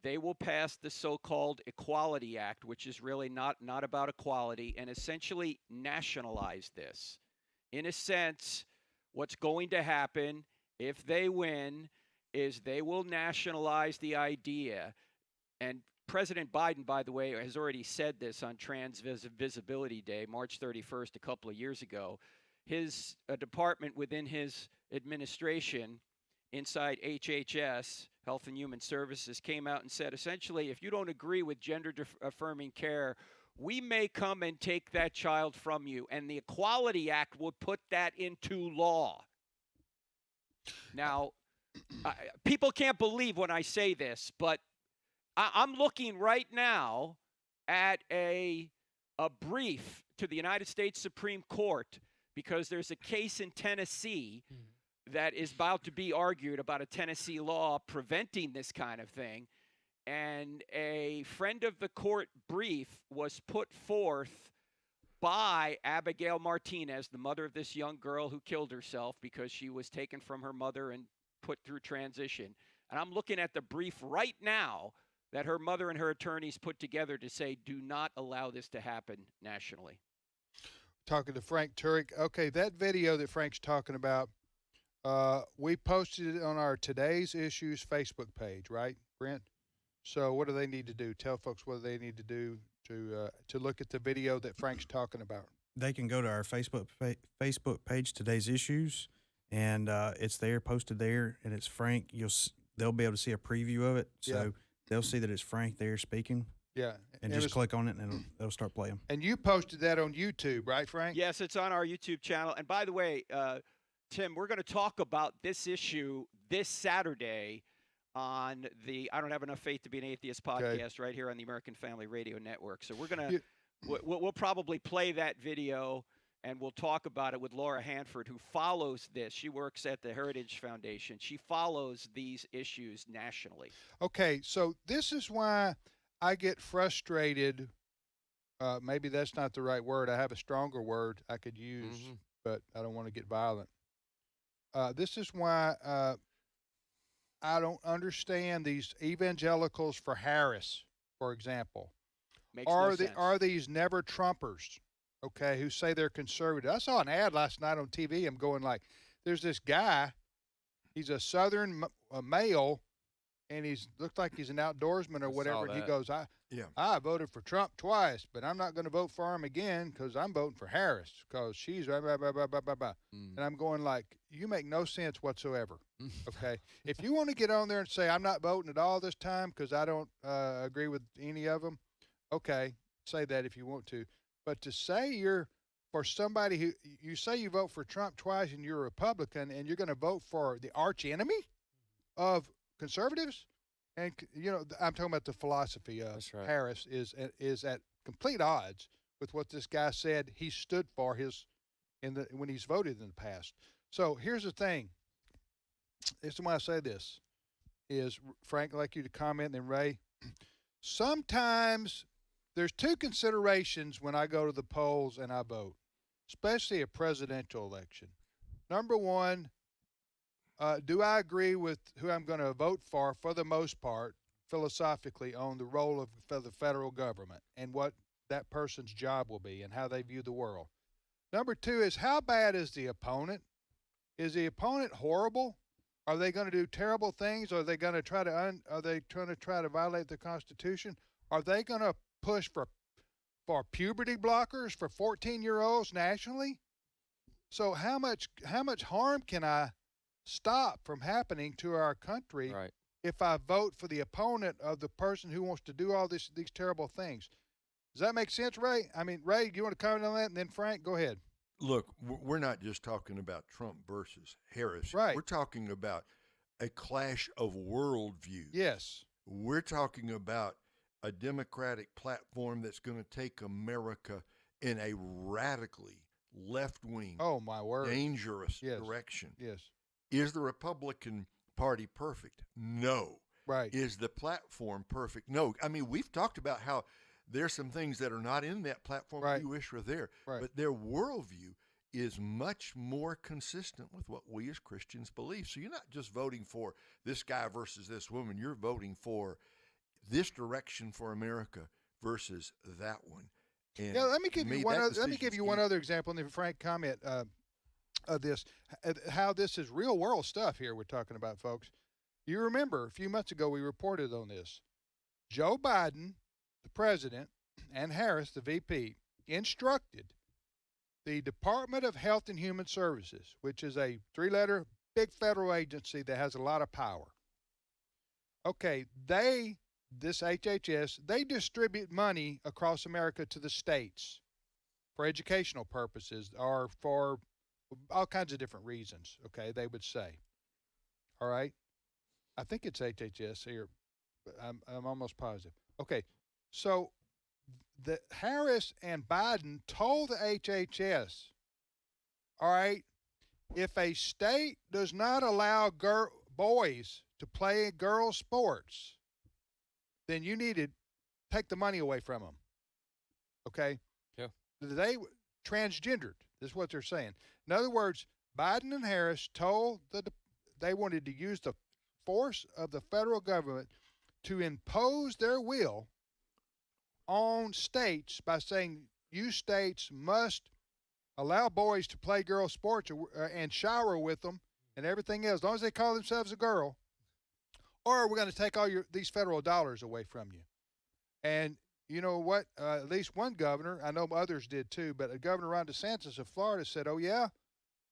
Speaker 12: they will pass the so-called Equality Act, which is really not about equality, and essentially nationalize this. In a sense, what's going to happen if they win is they will nationalize the idea. And President Biden, by the way, has already said this on Trans Visibility Day, March 31st, a couple of years ago. His department within his administration, inside HHS, Health and Human Services, came out and said, essentially, if you don't agree with gender-affirming care, we may come and take that child from you. And the Equality Act would put that into law. Now, people can't believe when I say this, but I'm looking right now at a brief to the United States Supreme Court because there's a case in Tennessee that is about to be argued about a Tennessee law preventing this kind of thing. And a friend of the court brief was put forth by Abigail Martinez, the mother of this young girl who killed herself because she was taken from her mother and put through transition. And I'm looking at the brief right now that her mother and her attorneys put together to say, do not allow this to happen nationally.
Speaker 3: Talking to Frank Turek. Okay, that video that Frank's talking about, we posted it on our Today's Issues Facebook page, right, Brent? So what do they need to do? Tell folks what they need to do to look at the video that Frank's talking about.
Speaker 13: They can go to our Facebook page, Today's Issues, and it's there, posted there, and it's Frank. They'll be able to see a preview of it, so they'll see that it's Frank there speaking.
Speaker 3: Yeah,
Speaker 13: and just click on it, and it'll start playing.
Speaker 3: And you posted that on YouTube, right, Frank?
Speaker 12: Yes, it's on our YouTube channel. And by the way, Tim, we're going to talk about this issue this Saturday on the I Don't Have Enough Faith to Be an Atheist podcast right here on the American Family Radio Network. So we're going to we'll probably play that video, and we'll talk about it with Laura Hanford, who follows this. She works at the Heritage Foundation. She follows these issues nationally.
Speaker 3: Okay, so this is why I get frustrated. Maybe that's not the right word. I have a stronger word I could use, but I don't want to get violent. This is why I don't understand these evangelicals for Harris, for example.
Speaker 12: Makes no sense.
Speaker 3: Are these never Trumpers, okay, who say they're conservative? I saw an ad last night on TV. I'm going like, there's this guy. He's a Southern male and he's looked like he's an outdoorsman or
Speaker 4: I
Speaker 3: whatever.
Speaker 4: saw
Speaker 3: And he
Speaker 4: that.
Speaker 3: goes, I voted for Trump twice, but I'm not going to vote for him again because I'm voting for Harris because she's blah, blah, blah, blah, blah, blah, blah. And I'm going like, you make no sense whatsoever. Okay. If you want to get on there and say, I'm not voting at all this time because I don't agree with any of them, okay, say that if you want to. But to say you're for somebody who you say you vote for Trump twice and you're a Republican and you're going to vote for the arch enemy of conservatives, and I'm talking about the philosophy of Harris is at complete odds with what this guy said he stood for when he's voted in the past. So here's the thing. This is why I say this is, Frank, I'd like you to comment, and then Ray. Sometimes there's two considerations when I go to the polls and I vote, especially a presidential election. Number one, do I agree with who I'm going to vote for the most part, philosophically, on the role of the federal government and what that person's job will be and how they view the world? Number two is, how bad is the opponent? Is the opponent horrible? Are they going to do terrible things? Are they going to try to violate the Constitution? Are they going to push for puberty blockers for 14-year-olds nationally? So how much harm can I stop from happening to our country if I vote for the opponent of the person who wants to do all these terrible things? Does that make sense, Ray? I mean, Ray, do you want to comment on that? And then Frank, go ahead.
Speaker 6: Look, we're not just talking about Trump versus Harris.
Speaker 3: Right.
Speaker 6: We're talking about a clash of worldviews.
Speaker 3: Yes.
Speaker 6: We're talking about a Democratic platform that's going to take America in a radically left-wing, dangerous direction.
Speaker 3: Yes.
Speaker 6: Is the Republican Party perfect? No.
Speaker 3: Right.
Speaker 6: Is the platform perfect? No. I mean, we've talked about how there's some things that are not in that platform you wish were there.
Speaker 3: Right.
Speaker 6: But their worldview is much more consistent with what we as Christians believe. So you're not just voting for this guy versus this woman. You're voting for this direction for America versus that one. And
Speaker 3: let me give you one other. Let me give you one other example, and then Frank comment of this. How this is real world stuff here we're talking about, folks. You remember a few months ago we reported on this. Joe Biden, the president, and Harris, the VP, instructed the Department of Health and Human Services, which is a 3-letter big federal agency that has a lot of power. Okay, this HHS, they distribute money across America to the states for educational purposes or for all kinds of different reasons, okay, they would say. All right? I think it's HHS here, but I'm almost positive. Okay, so the Harris and Biden told the HHS, all right, if a state does not allow boys to play girls' sports, then you need to take the money away from them. Okay?
Speaker 4: Yeah.
Speaker 3: They transgendered. This is what they're saying. In other words, Biden and Harris told they wanted to use the force of the federal government to impose their will on states by saying, you states must allow boys to play girls' sports and shower with them and everything else, as long as they call themselves a girl, or we're going to take all these federal dollars away from you. And you know what? At least one governor, I know others did too, but Governor Ron DeSantis of Florida said, oh, yeah,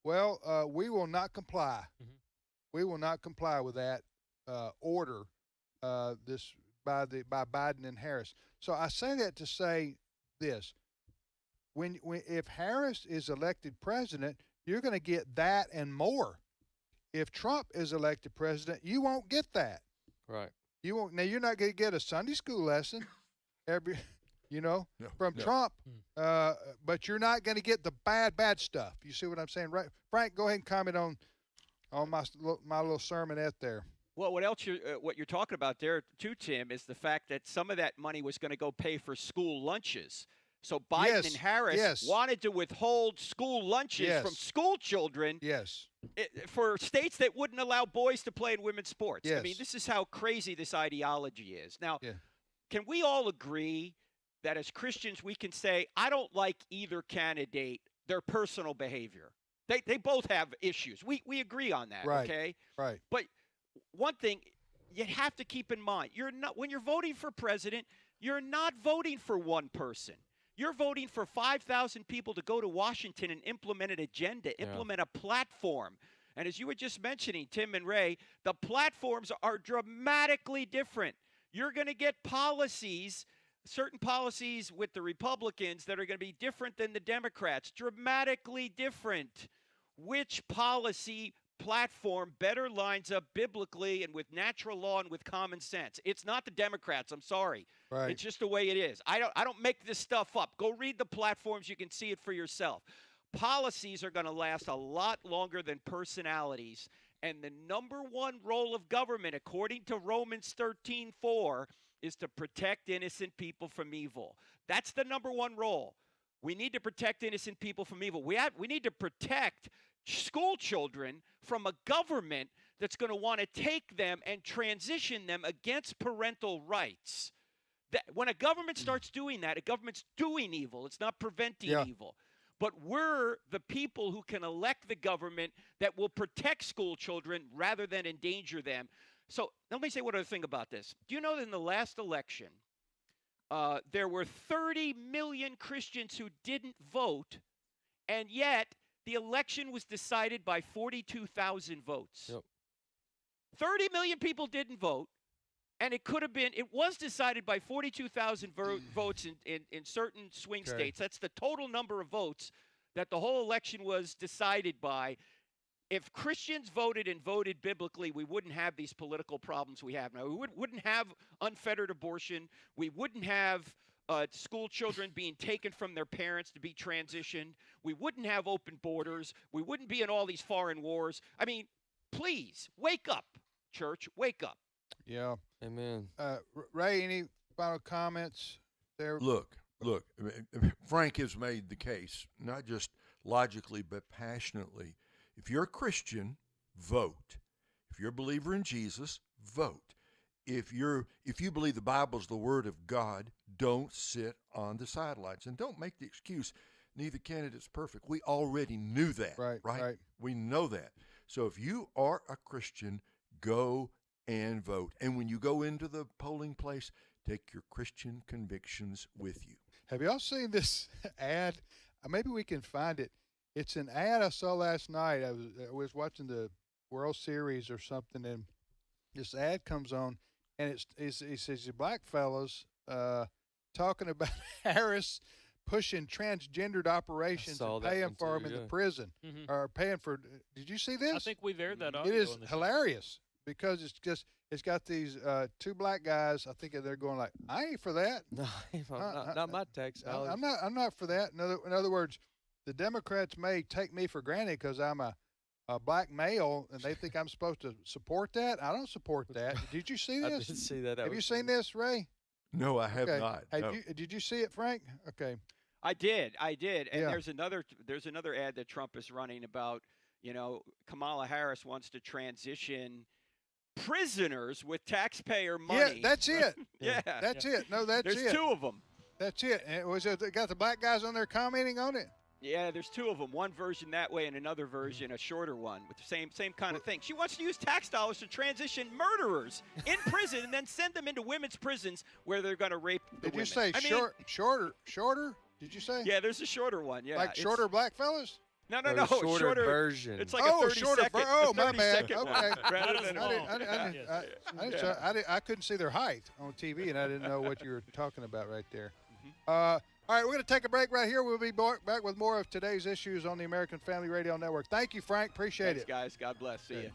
Speaker 3: well, we will not comply. Mm-hmm. We will not comply with that order by Biden and Harris. So I say that to say this. If Harris is elected president, you're going to get that and more. If Trump is elected president, you won't get that.
Speaker 4: Right.
Speaker 3: You won't. Now you're not going to get a Sunday school lesson from Trump, but you're not going to get the bad stuff. You see what I'm saying, right? Frank, go ahead and comment on my little sermonette there.
Speaker 12: Well, what you're talking about there too, Tim, is the fact that some of that money was going to go pay for school lunches. So Biden and Harris wanted to withhold school lunches from school children for states that wouldn't allow boys to play in women's sports. I mean, this is how crazy this ideology is. Now, can we all agree that as Christians we can say, I don't like either candidate, their personal behavior? They both have issues. We agree on that, okay?
Speaker 3: Right.
Speaker 12: But one thing, you have to keep in mind, when you're voting for president, you're not voting for one person. You're voting for 5,000 people to go to Washington and implement an agenda, implement a platform. And as you were just mentioning, Tim and Ray, the platforms are dramatically different. You're going to get policies, certain policies with the Republicans that are going to be different than the Democrats, dramatically different. Which policy platform better lines up biblically and with natural law and with common sense? It's not the Democrats. I'm sorry.
Speaker 3: Right.
Speaker 12: It's just the way it is. I don't make this stuff up. Go read the platforms. You can see it for yourself. Policies are going to last a lot longer than personalities. And the number one role of government, according to Romans 13:4, is to protect innocent people from evil. That's the number one role. We need to protect innocent people from evil. We need to protect school children from a government that's going to want to take them and transition them against parental rights. When a government starts doing that, a government's doing evil. It's not preventing evil. But we're the people who can elect the government that will protect school children rather than endanger them. So let me say one other thing about this. Do you know that in the last election, there were 30 million Christians who didn't vote, and yet the election was decided by 42,000 votes.
Speaker 4: Yep.
Speaker 12: 30 million people didn't vote, and it was decided by 42,000 votes in certain swing states. That's the total number of votes that the whole election was decided by. If Christians voted and voted biblically, we wouldn't have these political problems we have now. We wouldn't have unfettered abortion. We wouldn't have school children being taken from their parents to be transitioned. We wouldn't have open borders. We wouldn't be in all these foreign wars. I mean, please, wake up, church, wake up.
Speaker 3: Yeah.
Speaker 4: Amen.
Speaker 3: Ray, any final comments there?
Speaker 6: Look, Frank has made the case, not just logically, but passionately. If you're a Christian, vote. If you're a believer in Jesus, vote. If you believe the Bible's the Word of God, don't sit on the sidelines. And don't make the excuse, neither candidate's perfect. We already knew that, right? We know that. So if you are a Christian, go and vote. And when you go into the polling place, take your Christian convictions with you.
Speaker 3: Have y'all seen this ad? Maybe we can find it. It's an ad I saw last night. I was watching the World Series or something, and this ad comes on, and it says, black fellas talking about Harris pushing transgendered operations and paying for them in the prison, or paying for. Did you see this?
Speaker 5: I think we've aired that audio.
Speaker 3: It is hilarious because it's got these two black guys. I think they're going like, I ain't for that.
Speaker 4: No, not my tax.
Speaker 3: I'm not for that. In other words, the Democrats may take me for granted because I'm a black male, and they think I'm supposed to support that. I don't support that. Did you see this?
Speaker 4: I did see that.
Speaker 3: Have you seen this, Ray?
Speaker 6: No, I have not. No.
Speaker 3: Did you see it, Frank? Okay.
Speaker 12: I did. And there's another ad that Trump is running about, Kamala Harris wants to transition prisoners with taxpayer money.
Speaker 3: Yeah, that's it.
Speaker 12: That's
Speaker 3: it. No, that's it.
Speaker 12: There's two of them.
Speaker 3: That's it. And they got the black guys on there commenting on it?
Speaker 12: Yeah, there's two of them. One version that way and another version, a shorter one, with the same kind of thing. She wants to use tax dollars to transition murderers in prison and then send them into women's prisons where they're going to rape the women.
Speaker 3: Did you say shorter? Did you say?
Speaker 12: Yeah, there's a shorter one. Yeah,
Speaker 3: like shorter black fellas?
Speaker 12: No.
Speaker 4: Shorter version.
Speaker 12: It's like a 30-second.
Speaker 3: Oh, my bad.
Speaker 12: Okay.
Speaker 3: I couldn't see their height on TV, and I didn't know what you were talking about right there. All right, we're going to take a break right here. We'll be back with more of today's issues on the American Family Radio Network. Thank you, Frank. Appreciate it.
Speaker 12: Thanks, guys. God bless. See you.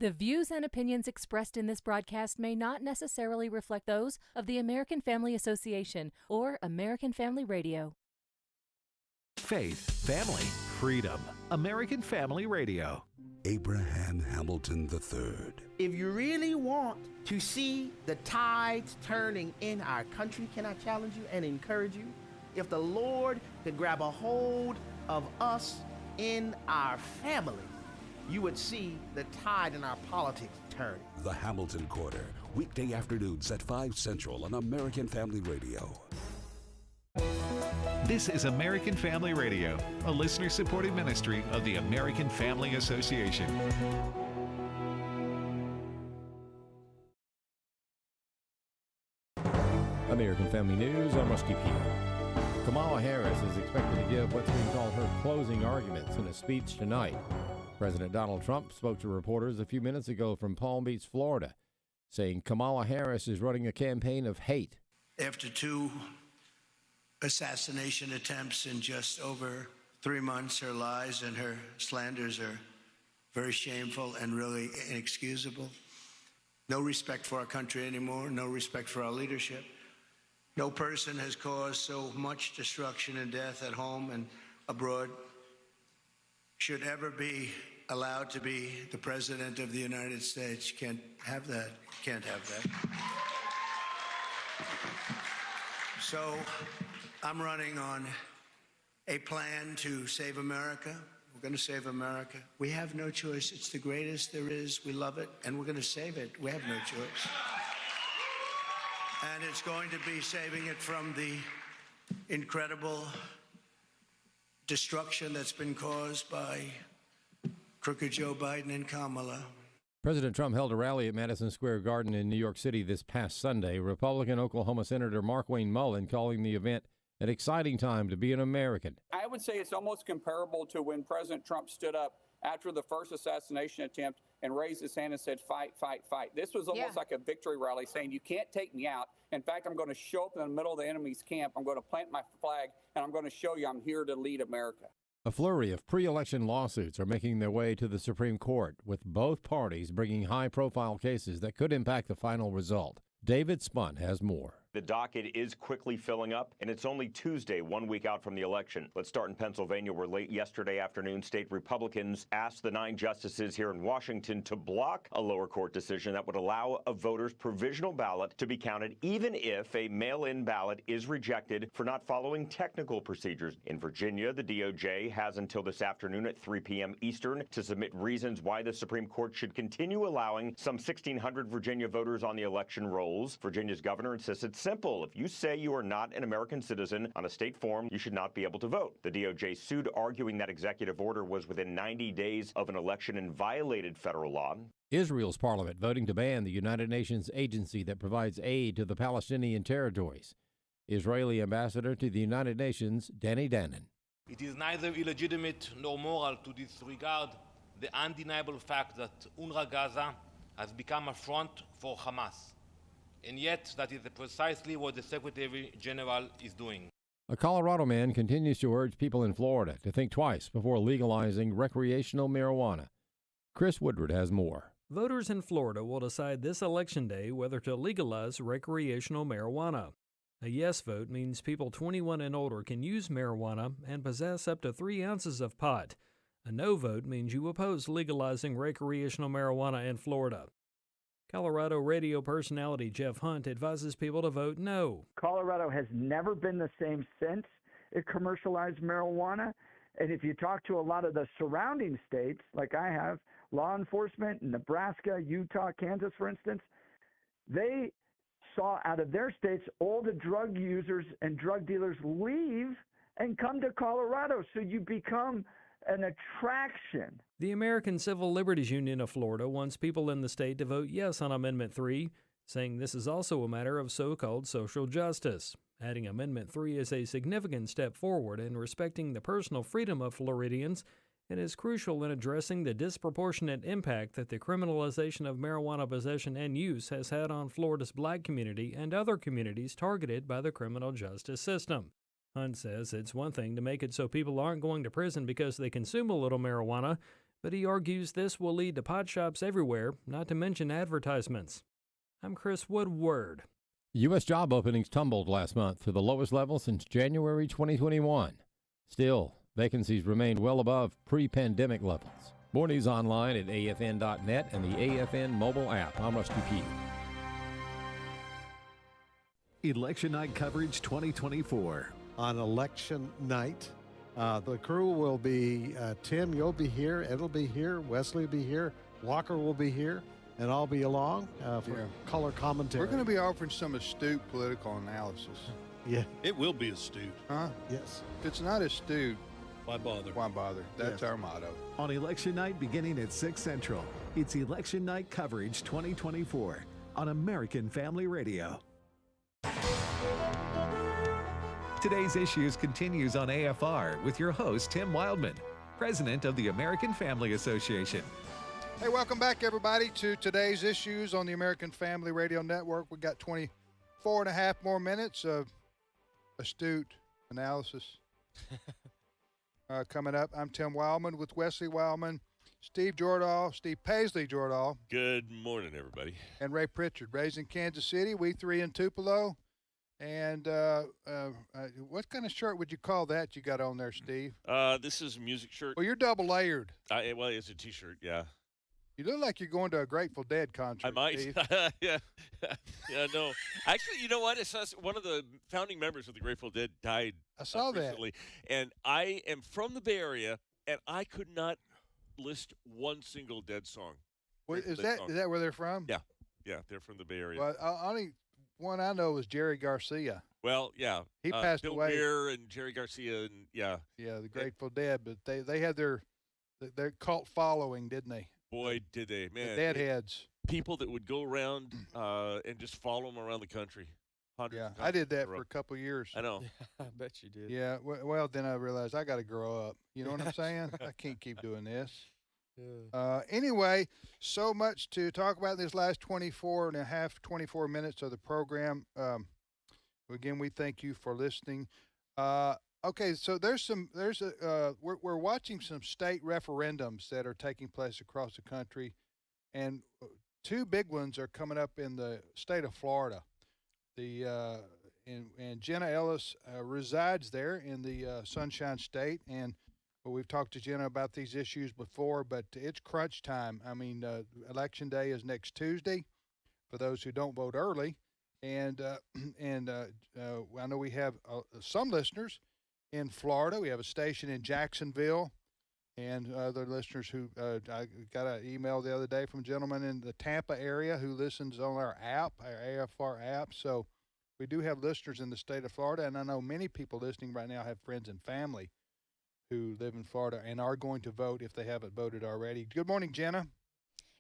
Speaker 14: The views and opinions expressed in this broadcast may not necessarily reflect those of the American Family Association or American Family Radio.
Speaker 2: Faith, family, freedom. American Family Radio.
Speaker 15: Abraham Hamilton III.
Speaker 16: If you really want to see the tides turning in our country, can I challenge you and encourage you? If the Lord could grab a hold of us in our family, you would see the tide in our politics turning.
Speaker 15: The Hamilton Quarter, weekday afternoons at 5 Central on American Family Radio.
Speaker 2: This is American Family Radio, a listener-supported ministry of the American Family Association.
Speaker 17: American Family News, I'm Rusty P. Kamala Harris is expected to give what's being called her closing arguments in a speech tonight. President Donald Trump spoke to reporters a few minutes ago from Palm Beach, Florida, saying Kamala Harris is running a campaign of hate.
Speaker 18: After 2 assassination attempts in just over 3 months, her lies and her slanders are very shameful and really inexcusable. No respect for our country anymore, no respect for our leadership. No person has caused so much destruction and death at home and abroad should ever be allowed to be the President of the United States. Can't have that. Can't have that. So I'm running on a plan to save America. We're going to save America. We have no choice. It's the greatest there is. We love it, and we're going to save it. We have no choice. And it's going to be saving it from the incredible destruction that's been caused by crooked Joe Biden and Kamala.
Speaker 17: President Trump held a rally at Madison Square Garden in New York City this past Sunday. Republican Oklahoma Senator Markwayne Mullin calling the event an exciting time to be an American.
Speaker 19: I would say it's almost comparable to when President Trump stood up after the first assassination attempt and raised his hand and said, fight, fight, fight. This was almost like a victory rally saying, you can't take me out. In fact, I'm going to show up in the middle of the enemy's camp. I'm going to plant my flag, and I'm going to show you I'm here to lead America.
Speaker 17: A flurry of pre-election lawsuits are making their way to the Supreme Court, with both parties bringing high-profile cases that could impact the final result. David Spunt has more.
Speaker 20: The docket is quickly filling up, and it's only Tuesday, 1 week out from the election. Let's start in Pennsylvania, where late yesterday afternoon, state Republicans asked the 9 justices here in Washington to block a lower court decision that would allow a voter's provisional ballot to be counted, even if a mail-in ballot is rejected for not following technical procedures. In Virginia, the DOJ has until this afternoon at 3 p.m. Eastern to submit reasons why the Supreme Court should continue allowing some 1,600 Virginia voters on the election rolls. Virginia's governor insists it's simple. If you say you are not an American citizen on a state form, you should not be able to vote. The DOJ sued, arguing that executive order was within 90 days of an election and violated federal law.
Speaker 17: Israel's parliament voting to ban the United Nations agency that provides aid to the Palestinian territories. Israeli ambassador to the United Nations, Danny Danon.
Speaker 21: It is neither illegitimate nor moral to disregard the undeniable fact that UNRWA Gaza has become a front for Hamas. And yet, that is precisely what the Secretary General is doing.
Speaker 17: A Colorado man continues to urge people in Florida to think twice before legalizing recreational marijuana. Chris Woodward has more.
Speaker 22: Voters in Florida will decide this election day whether to legalize recreational marijuana. A yes vote means people 21 and older can use marijuana and possess up to 3 ounces of pot. A no vote means you oppose legalizing recreational marijuana in Florida. Colorado radio personality Jeff Hunt advises people to vote no.
Speaker 23: Colorado has never been the same since it commercialized marijuana. And if you talk to a lot of the surrounding states, like I have, law enforcement in Nebraska, Utah, Kansas, for instance, they saw out of their states all the drug users and drug dealers leave and come to Colorado. So you become an attraction.
Speaker 22: The American Civil Liberties Union of Florida wants people in the state to vote yes on Amendment 3, saying this is also a matter of so-called social justice. Adding Amendment 3 is a significant step forward in respecting the personal freedom of Floridians and is crucial in addressing the disproportionate impact that the criminalization of marijuana possession and use has had on Florida's black community and other communities targeted by the criminal justice system. Hunt says it's one thing to make it so people aren't going to prison because they consume a little marijuana, but he argues this will lead to pot shops everywhere, not to mention advertisements. I'm Chris Woodward.
Speaker 17: U.S. job openings tumbled last month to the lowest level since January 2021. Still, vacancies remain well above pre-pandemic levels. More news online at afn.net and the AFN mobile app. I'm Rusty P.
Speaker 2: Election Night coverage 2024.
Speaker 24: On election night,
Speaker 1: The crew will be Tim, you'll be here, Ed will be here, Wesley will be here, Walker will be here, and I'll be along for color commentary.
Speaker 3: We're going to be offering some astute political analysis.
Speaker 1: Yeah.
Speaker 7: It will be astute.
Speaker 3: Huh?
Speaker 1: Yes.
Speaker 3: If it's not astute,
Speaker 7: why bother?
Speaker 3: Why bother? That's our motto.
Speaker 2: On election night beginning at 6 Central, it's Election Night Coverage 2024 on American Family Radio. Today's Issues continues on AFR with your host, Tim Wildman, president of the American Family Association.
Speaker 3: Hey, welcome back, everybody, to Today's Issues on the American Family Radio Network. We got 24 and a half more minutes of astute analysis coming up. I'm Tim Wildman with Wesley Wildman, Steve Paisley Jordahl.
Speaker 8: Good morning, everybody.
Speaker 3: And Ray Pritchard. Ray's in Kansas City, we three in Tupelo. And what kind of shirt would you call that you got on there, Steve?
Speaker 8: This is a music shirt.
Speaker 3: Well, you're double layered.
Speaker 8: Well, it's a T-shirt, yeah.
Speaker 3: You look like you're going to a Grateful Dead concert.
Speaker 8: I might.
Speaker 3: Steve.
Speaker 8: Yeah, no. Actually, you know what? It's one of the founding members of the Grateful Dead died.
Speaker 3: I saw that.
Speaker 8: Recently, and I am from the Bay Area, and I could not list one single Dead song.
Speaker 3: Wait, is that where they're from?
Speaker 8: Yeah, they're from the Bay Area.
Speaker 3: Well, only one I know is Jerry Garcia.
Speaker 8: Well, yeah,
Speaker 3: he passed
Speaker 8: Bill
Speaker 3: away.
Speaker 8: Muir and Jerry Garcia, and
Speaker 3: the Grateful Dead. But they had their cult following, didn't they?
Speaker 8: Boy, did they, man!
Speaker 3: The Deadheads.
Speaker 8: People that would go around and just follow them around the country.
Speaker 3: Yeah, I did that for a couple of years.
Speaker 8: I know.
Speaker 12: I bet you did.
Speaker 3: Yeah, well, then I realized I got to grow up. You know what I'm saying? I can't keep doing this. Anyway, so much to talk about in this last 24 minutes of the program. Again, we thank you for listening. Okay, so we're watching some state referendums that are taking place across the country, and two big ones are coming up in the state of Florida. And Jenna Ellis resides there in the Sunshine State, and we've talked to Jenna about these issues before, but it's crunch time. I mean, Election Day is next Tuesday for those who don't vote early, and I know we have some listeners in Florida. We have a station in Jacksonville, and other listeners who I got an email the other day from a gentleman in the Tampa area who listens on our app, our AFR app. So we do have listeners in the state of Florida, and I know many people listening right now have friends and family who live in Florida and are going to vote if they haven't voted already. Good morning, Jenna.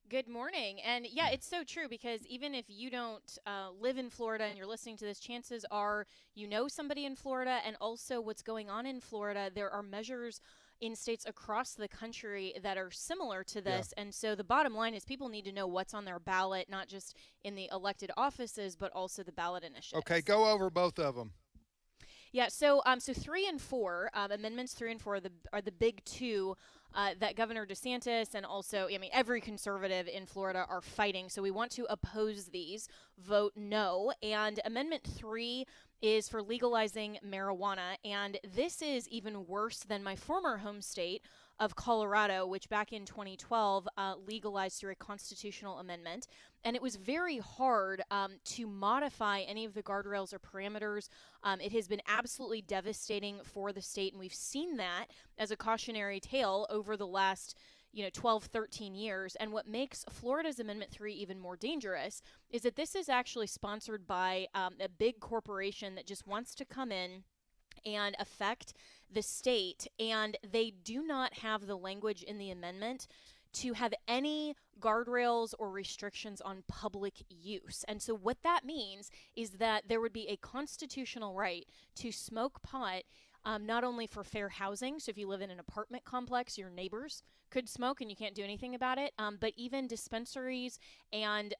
Speaker 24: Good morning. And yeah, it's so true, because even if you don't live in Florida and you're listening to this, chances are you know somebody in Florida, and also what's going on in Florida. There are measures in states across the country that are similar to this. Yeah. And so the bottom line is people need to know what's on their ballot, not just in the elected offices, but also the ballot initiatives.
Speaker 3: Okay, go over both of them.
Speaker 24: Yeah, so 3 and 4, amendments 3 and 4 are the big two that Governor DeSantis and also, every conservative in Florida are fighting. So we want to oppose these, vote no. And Amendment 3 is for legalizing marijuana. And this is even worse than my former home state of Colorado, which back in 2012 legalized through a constitutional amendment. And it was very hard to modify any of the guardrails or parameters. It has been absolutely devastating for the state, and we've seen that as a cautionary tale over the last 12, 13 years. And what makes Florida's Amendment 3 even more dangerous is that this is actually sponsored by a big corporation that just wants to come in and affect the state, and they do not have the language in the amendment to have any guardrails or restrictions on public use. And so what that means is that there would be a constitutional right to smoke pot, not only for fair housing, so if you live in an apartment complex, your neighbors could smoke and you can't do anything about it, but even dispensaries and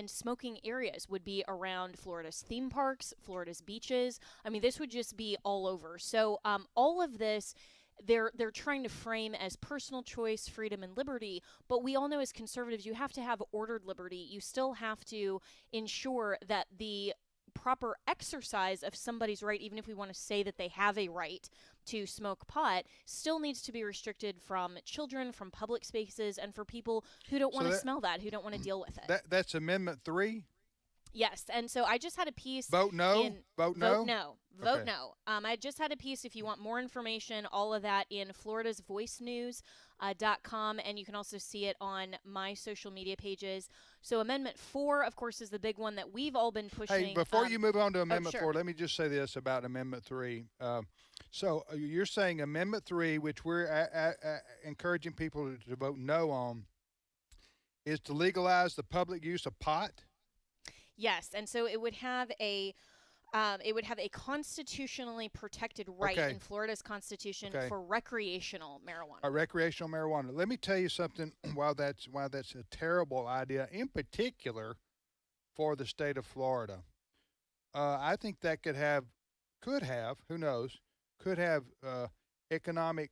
Speaker 24: smoking areas would be around Florida's theme parks, Florida's beaches. This would just be all over. So all of this, they're trying to frame as personal choice, freedom, and liberty, but we all know as conservatives, you have to have ordered liberty. You still have to ensure that the proper exercise of somebody's right, even if we want to say that they have a right to smoke pot, still needs to be restricted from children, from public spaces, and for people who don't want to smell that, who don't want to deal with it.
Speaker 3: That's Amendment 3?
Speaker 24: Yes, and so I just had a piece.
Speaker 3: Vote no? Vote no?
Speaker 24: Vote no. Vote
Speaker 3: Okay.
Speaker 24: no. I just had a piece. If you want more information, all of that in Florida's voicenews.com, and you can also see it on my social media pages. So Amendment 4, of course, is the big one that we've all been pushing.
Speaker 3: Hey, before you move on to Amendment
Speaker 24: sure.
Speaker 3: 4, let me just say this about Amendment 3. So you're saying Amendment 3, which we're encouraging people to vote no on, is to legalize the public use of pot?
Speaker 24: Yes, and so it would have a constitutionally protected right
Speaker 3: Okay.
Speaker 24: in Florida's constitution
Speaker 3: Okay.
Speaker 24: for recreational marijuana.
Speaker 3: Recreational marijuana. Let me tell you something. Why that's a terrible idea, in particular for the state of Florida. I think that could have, who knows, could have economic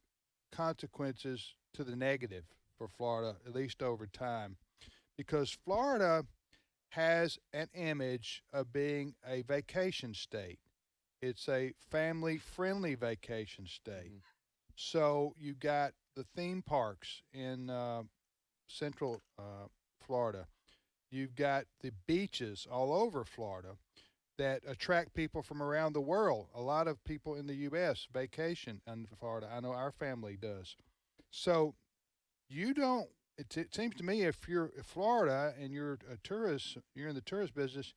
Speaker 3: consequences to the negative for Florida, at least over time, because Florida has an image of being a vacation state. It's a family-friendly vacation state. So you got the theme parks in central Florida. You've got the beaches all over Florida that attract people from around the world. A lot of people in the U.S. vacation in Florida. I know our family does. So you don't. It seems to me if you're in Florida and you're a tourist, you're in the tourist business,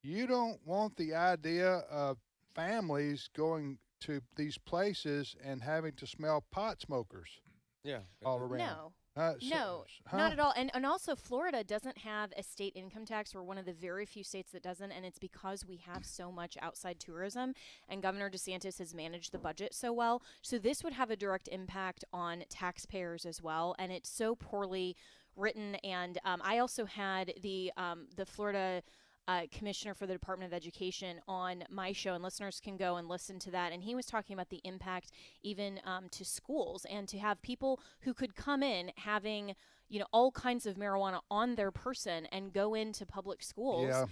Speaker 3: you don't want the idea of families going to these places and having to smell pot smokers all around.
Speaker 24: No.
Speaker 3: No,
Speaker 24: not at all. And also, Florida doesn't have a state income tax. We're one of the very few states that doesn't, and it's because we have so much outside tourism, and Governor DeSantis has managed the budget so well. So this would have a direct impact on taxpayers as well, and it's so poorly written. And I also had the Florida commissioner for the Department of Education on my show, and listeners can go and listen to that. And he was talking about the impact even to schools, and to have people who could come in having, all kinds of marijuana on their person and go into public schools.
Speaker 3: Yeah.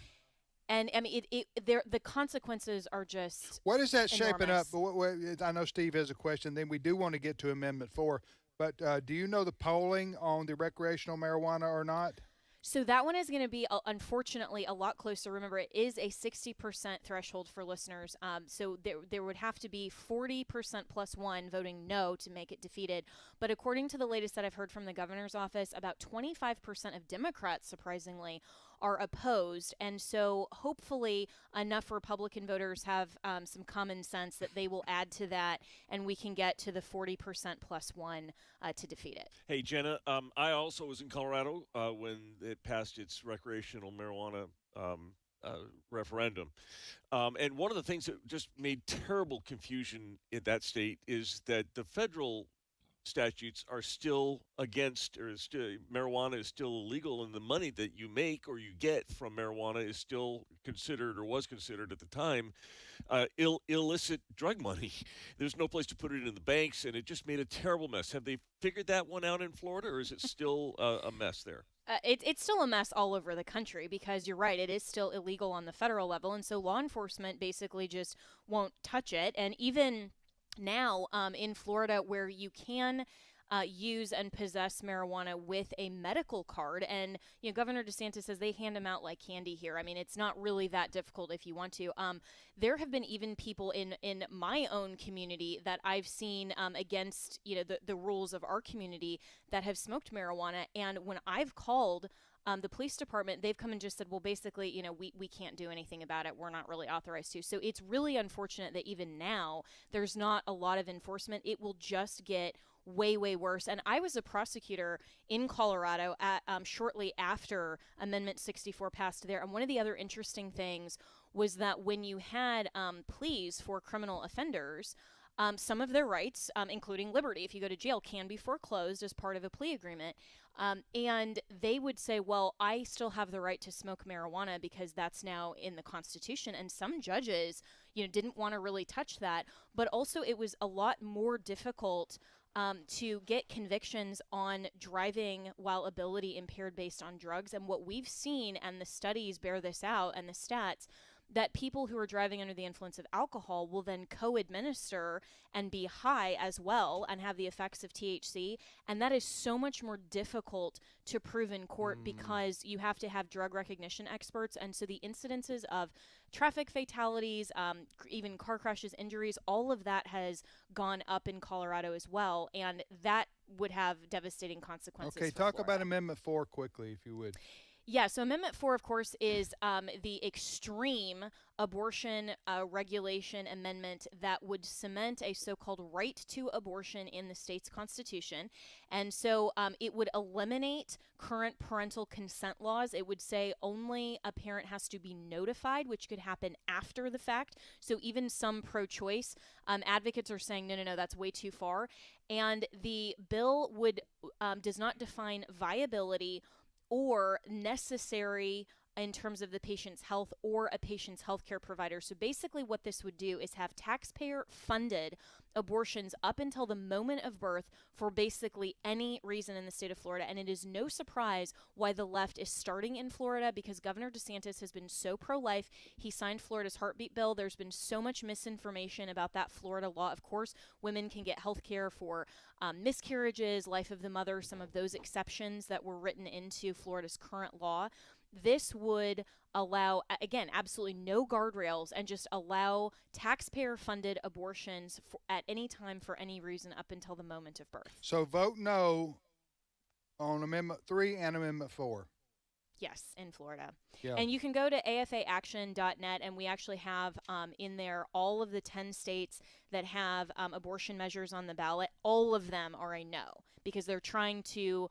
Speaker 24: And I mean, the consequences are just.
Speaker 3: What is that shaping up?
Speaker 24: enormous.
Speaker 3: I know Steve has a question. Then we do want to get to Amendment 4. But do you know the polling on the recreational marijuana or not?
Speaker 24: So that one is going to be, unfortunately, a lot closer. Remember, it is a 60% threshold for listeners. So there would have to be 40% plus one voting no to make it defeated. But according to the latest that I've heard from the governor's office, about 25% of Democrats, surprisingly, are opposed. And so hopefully enough Republican voters have some common sense that they will add to that, and we can get to the 40% plus one to defeat it.
Speaker 8: Hey, Jenna, I also was in Colorado when it passed its recreational marijuana referendum. And one of the things that just made terrible confusion in that state is that the federal statutes are still against, or marijuana is still illegal, and the money that you make or you get from marijuana is still considered, or was considered at the time, illicit drug money. There's no place to put it in the banks, and it just made a terrible mess. Have they figured that one out in Florida, or is it still a mess there?
Speaker 24: It's still a mess all over the country, because you're right, it is still illegal on the federal level, and so law enforcement basically just won't touch it. And even now in Florida, where you can use and possess marijuana with a medical card, and Governor DeSantis says they hand them out like candy here. I mean, it's not really that difficult if you want to. There have been even people in my own community that I've seen against the rules of our community that have smoked marijuana, and when I've called the police department, they've come and just said, well, basically, we can't do anything about it. We're not really authorized to. So it's really unfortunate that even now there's not a lot of enforcement. It will just get way, way worse. And I was a prosecutor in Colorado shortly after Amendment 64 passed there. And one of the other interesting things was that when you had pleas for criminal offenders, some of their rights, including liberty, if you go to jail, can be foreclosed as part of a plea agreement. And they would say, well, I still have the right to smoke marijuana because that's now in the Constitution. And some judges, didn't want to really touch that. But also it was a lot more difficult to get convictions on driving while ability impaired based on drugs. And what we've seen, and the studies bear this out, and the stats, that people who are driving under the influence of alcohol will then co-administer and be high as well and have the effects of THC. And that is so much more difficult to prove in court because you have to have drug recognition experts. And so the incidences of traffic fatalities, even car crashes, injuries, all of that has gone up in Colorado as well. And that would have devastating consequences.
Speaker 3: Okay,
Speaker 24: for
Speaker 3: talk
Speaker 24: Florida.
Speaker 3: about Amendment 4 quickly, if you would.
Speaker 24: Yeah, so Amendment 4, of course, is the extreme abortion regulation amendment that would cement a so-called right to abortion in the state's constitution. And so it would eliminate current parental consent laws. It would say only a parent has to be notified, which could happen after the fact. So even some pro-choice advocates are saying, no, that's way too far. And the bill would does not define viability or necessary in terms of the patient's health or a patient's healthcare provider. So basically what this would do is have taxpayer-funded abortions up until the moment of birth for basically any reason in the state of Florida. And it is no surprise why the left is starting in Florida, because Governor DeSantis has been so pro-life. He signed Florida's heartbeat bill. There's been so much misinformation about that Florida law. Of course, women can get health care for miscarriages, life of the mother, some of those exceptions that were written into Florida's current law. This would allow, again, absolutely no guardrails and just allow taxpayer-funded abortions at any time for any reason up until the moment of birth.
Speaker 3: So vote no on Amendment 3 and Amendment 4.
Speaker 24: Yes, in Florida.
Speaker 3: Yeah.
Speaker 24: And you can go to afaaction.net, and we actually have in there all of the 10 states that have abortion measures on the ballot. All of them are a no, because they're trying to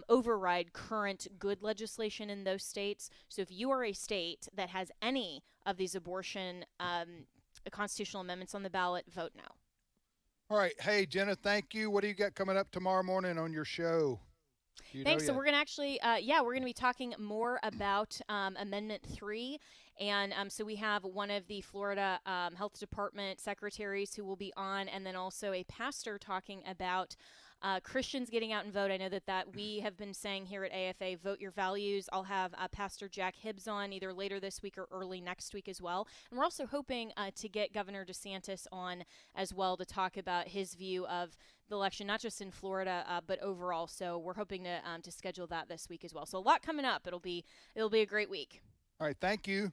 Speaker 24: override current good legislation in those states. So if you are a state that has any of these abortion constitutional amendments on the ballot, vote no.
Speaker 3: All right. Hey, Jenna, thank you. What do you got coming up tomorrow morning on your show?
Speaker 24: Thanks. So we're going to actually, we're going to be talking more about Amendment 3. And so we have one of the Florida Health Department secretaries who will be on, and then also a pastor talking about Christians getting out and vote. I know that we have been saying here at AFA, vote your values. I'll have Pastor Jack Hibbs on either later this week or early next week as well. And we're also hoping to get Governor DeSantis on as well to talk about his view of the election, not just in Florida, but overall. So we're hoping to schedule that this week as well. So a lot coming up. It'll be a great week.
Speaker 3: All right. Thank you.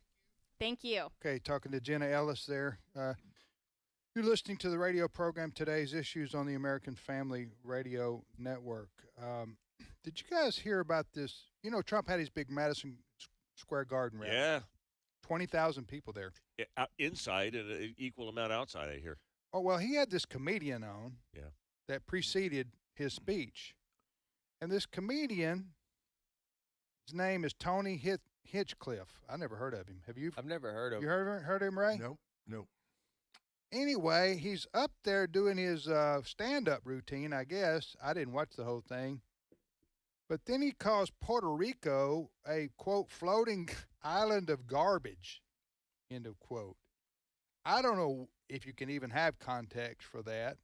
Speaker 24: Thank you.
Speaker 3: Okay. Talking to Jenna Ellis there. You're listening to the radio program Today's Issues on the American Family Radio Network. Did you guys hear about this? You know, Trump had his big Madison Square Garden rally.
Speaker 8: Yeah.
Speaker 3: 20,000 people there.
Speaker 8: Inside and an equal amount outside, I hear.
Speaker 3: Oh, well, he had this comedian on
Speaker 8: Yeah.
Speaker 3: that preceded his speech. And this comedian, his name is Tony Hitchcliffe. I never heard of him. Have you?
Speaker 4: I've never heard of
Speaker 3: You
Speaker 4: him.
Speaker 3: heard of him, Ray?
Speaker 6: No.
Speaker 3: Anyway, he's up there doing his stand-up routine, I guess. I didn't watch the whole thing. But then he calls Puerto Rico a, quote, floating island of garbage, end of quote. I don't know if you can even have context for that.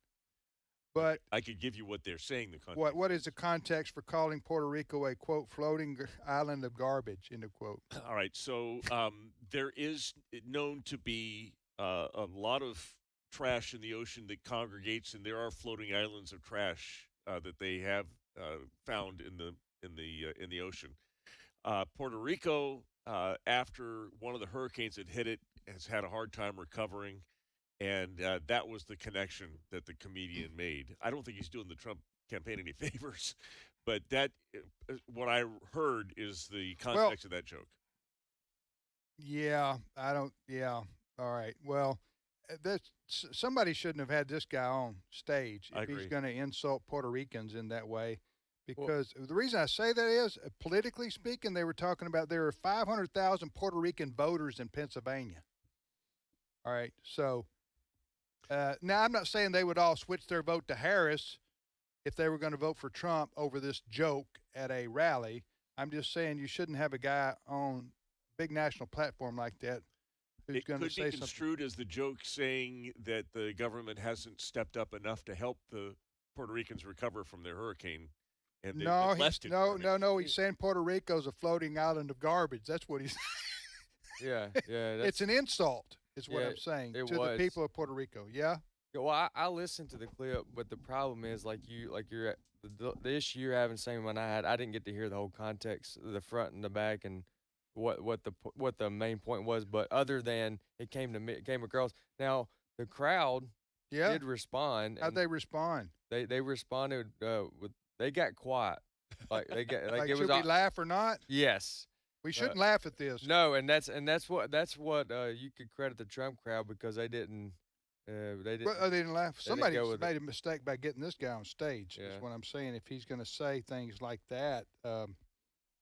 Speaker 3: But
Speaker 8: I could give you what they're saying. The context.
Speaker 3: What is the context for calling Puerto Rico a, quote, floating island of garbage, end of quote?
Speaker 8: All right. So there is known to be a lot of trash in the ocean that congregates, and there are floating islands of trash that they have found in the ocean. Puerto Rico, after one of the hurricanes that hit it, has had a hard time recovering, and that was the connection that the comedian made. I don't think he's doing the Trump campaign any favors, but that what I heard is the context of that joke.
Speaker 3: Yeah, all right. Well, somebody shouldn't have had this guy on stage if he's going to insult Puerto Ricans in that way. Because the reason I say that is, politically speaking, they were talking about there are 500,000 Puerto Rican voters in Pennsylvania. All right. So now I'm not saying they would all switch their vote to Harris if they were going to vote for Trump over this joke at a rally. I'm just saying you shouldn't have a guy on a big national platform like that who's going to say something.
Speaker 8: It could be construed as the joke saying that the government hasn't stepped up enough to help the Puerto Ricans recover from their hurricane. And
Speaker 3: no. He's saying Puerto Rico's a floating island of garbage. That's what he's.
Speaker 4: Yeah,
Speaker 3: It's an insult, is what
Speaker 4: yeah,
Speaker 3: I'm saying,
Speaker 4: it
Speaker 3: to the
Speaker 4: was.
Speaker 3: people of Puerto Rico. Yeah?
Speaker 4: Yeah, well, I listened to the clip, but the problem is, you're at the issue you're having, same one I had. I didn't get to hear the whole context, the front and the back, and what the main point was. But other than it came across. Now the crowd did respond.
Speaker 3: How'd they respond?
Speaker 4: They responded with they got quiet, like they got like it
Speaker 3: should
Speaker 4: was.
Speaker 3: we laugh or not?
Speaker 4: Yes.
Speaker 3: We shouldn't laugh at this.
Speaker 4: No, and that's what you could credit the Trump crowd because they didn't. They
Speaker 3: didn't laugh. Somebody
Speaker 4: go with
Speaker 3: made a mistake by getting this guy on stage. Is what I'm saying. If he's going to say things like that,